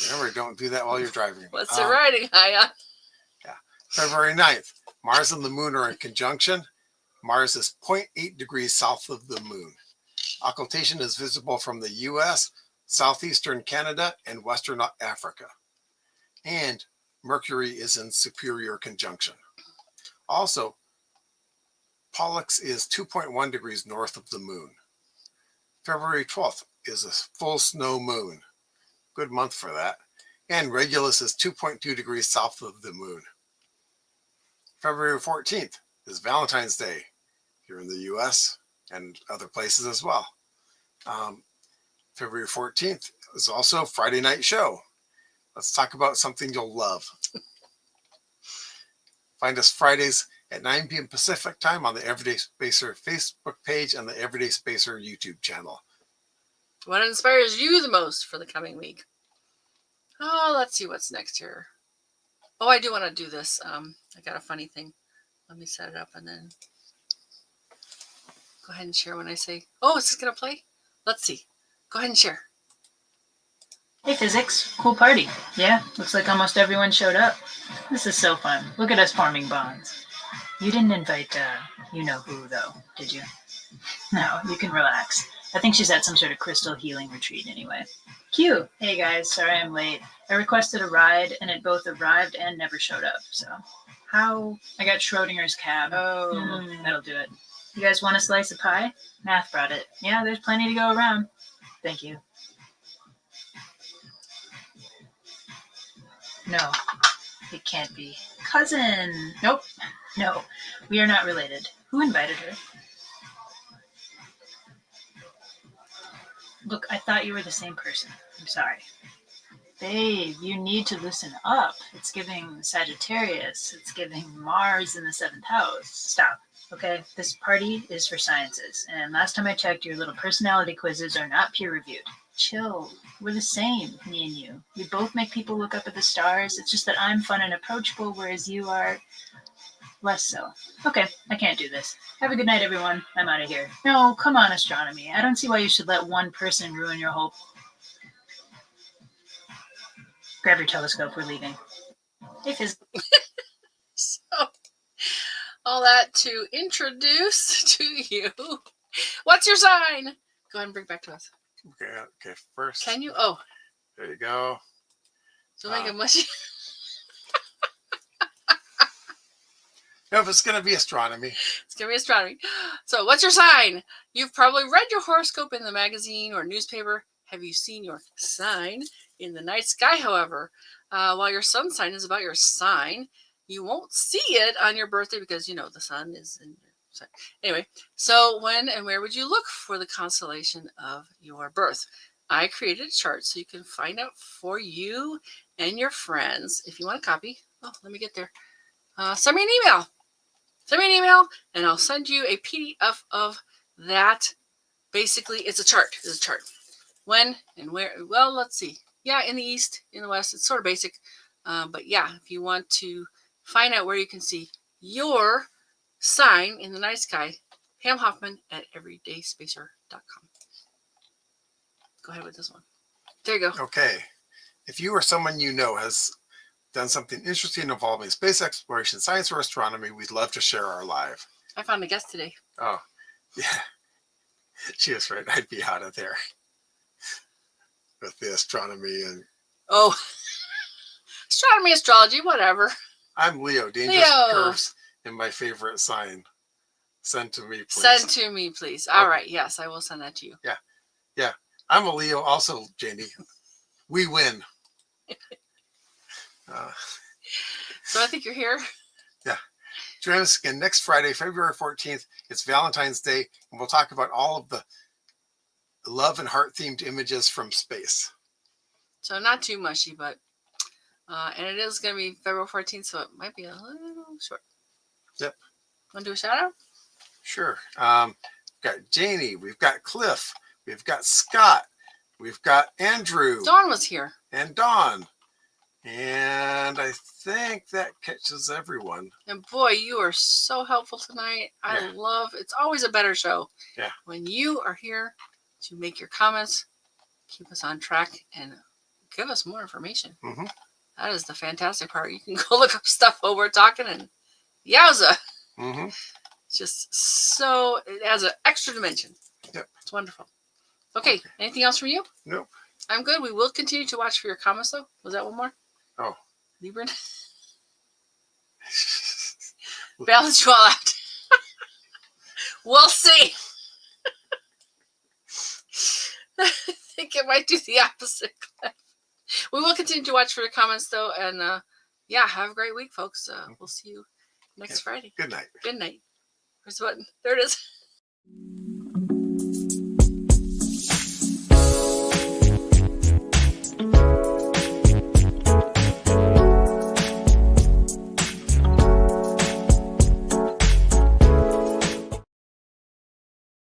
Remember, don't do that while you're driving. What's it riding high on? Yeah. February 9th, Mars and the moon are in conjunction. Mars is 0.8 degrees south of the moon. Occultation is visible from the U.S., southeastern Canada, and western Africa. And Mercury is in superior conjunction. Also, Pollux is 2.1 degrees north of the moon. February 12th is a full snow moon. Good month for that. And Regulus is 2.2 degrees south of the moon. February 14th is Valentine's Day here in the U.S. and other places as well. February 14th is also Friday Night Show. Let's talk about something you'll love. Find us Fridays at 9 p.m. Pacific time on the Everyday Spacer Facebook page and the Everyday Spacer YouTube channel. What inspires you the most for the coming week? Oh, let's see what's next here. Oh, I do want to do this. I got a funny thing. Let me set it up and then go ahead and share when I say, oh, is this going to play? Let's see. Go ahead and share. Hey, physics. Cool party. Yeah, looks like almost everyone showed up. This is so fun. Look at us forming bonds. You didn't invite, you-know-who, though, did you? No, you can relax. I think she's at some sort of crystal healing retreat anyway. Cute. Hey, guys. Sorry I'm late. I requested a ride, and it both arrived and never showed up, so... How? I got Schrodinger's cab. Oh. That'll do it. You guys want a slice of pie? Math brought it. Yeah, there's plenty to go around. Thank you. No, it can't be. Cousin! Nope. No, we are not related. Who invited her? Look, I thought you were the same person. I'm sorry. Babe, you need to listen up. It's giving Sagittarius. It's giving Mars in the 7th house. Stop, okay? This party is for sciences. And last time I checked, your little personality quizzes are not peer-reviewed. Chill. We're the same, me and you. We both make people look up at the stars. It's just that I'm fun and approachable, whereas you are less so. Okay, I can't do this. Have a good night, everyone. I'm out of here. No, come on, Astronomy. I don't see why you should let one person ruin your whole... Grab your telescope. We're leaving. Hey, physics. So, all that to introduce to you. What's your sign? Go ahead and bring it back to us. Okay, first. Can you? Oh. There you go. Don't make it mushy. No, if it's going to be astronomy. It's going to be astronomy. So, what's your sign? You've probably read your horoscope in the magazine or newspaper. Have you seen your sign in the night sky, however? While your sun sign is about your sign, you won't see it on your birthday because, you know, the sun is in your sign. Anyway, so when and where would you look for the constellation of your birth? I created a chart so you can find out for you and your friends. If you want a copy, oh, let me get there. Send me an email. Send me an email, and I'll send you a PDF of that. Basically, it's a chart. It's a chart. When and where? Well, let's see. Yeah, in the east, in the west. It's sort of basic. But yeah, if you want to find out where you can see your sign in the night sky, Pam Hoffman at everydayspacer.com. Go ahead with this one. There you go. Okay. If you or someone you know has done something interesting involving space exploration, science, or astronomy, we'd love to share our live. I found a guest today. Oh, yeah. She was right. I'd be out of there with the astronomy and... Oh, astronomy, astrology, whatever. I'm Leo. Dangerous Leo. curves in my favorite sign. Send to me, please. Send to me, please. All right. Yes, I will send that to you. Yeah. Yeah. I'm a Leo also, Janie. We win. So I think you're here. Join us again next Friday, February 14th. It's Valentine's Day, and we'll talk about all of the love and heart-themed images from space. So not too mushy, but and it is going to be February 14th, so it might be a little short. Yep. Want to do a shout out? Sure. We've got Janie. We've got Cliff. We've got Scott. We've got Andrew. Dawn was here. And Dawn. And I think that catches everyone. And boy, you are so helpful tonight. I love it's always a better show. Yeah. When you are here to make your comments, keep us on track, and give us more information. Mm-hmm. That is the fantastic part. You can go look up stuff while we're talking, and yowza. Mm-hmm. It's just so, it adds an extra dimension. Yep. It's wonderful. Okay. Anything else from you? Nope. I'm good. We will continue to watch for your comments, though. Was that one more? Oh. Libran? Balance you all out. We'll see. I think it might do the opposite. We will continue to watch for your comments, though. And have a great week, folks. We'll see you next Friday. Good night. Good night. Where's the button? There it is.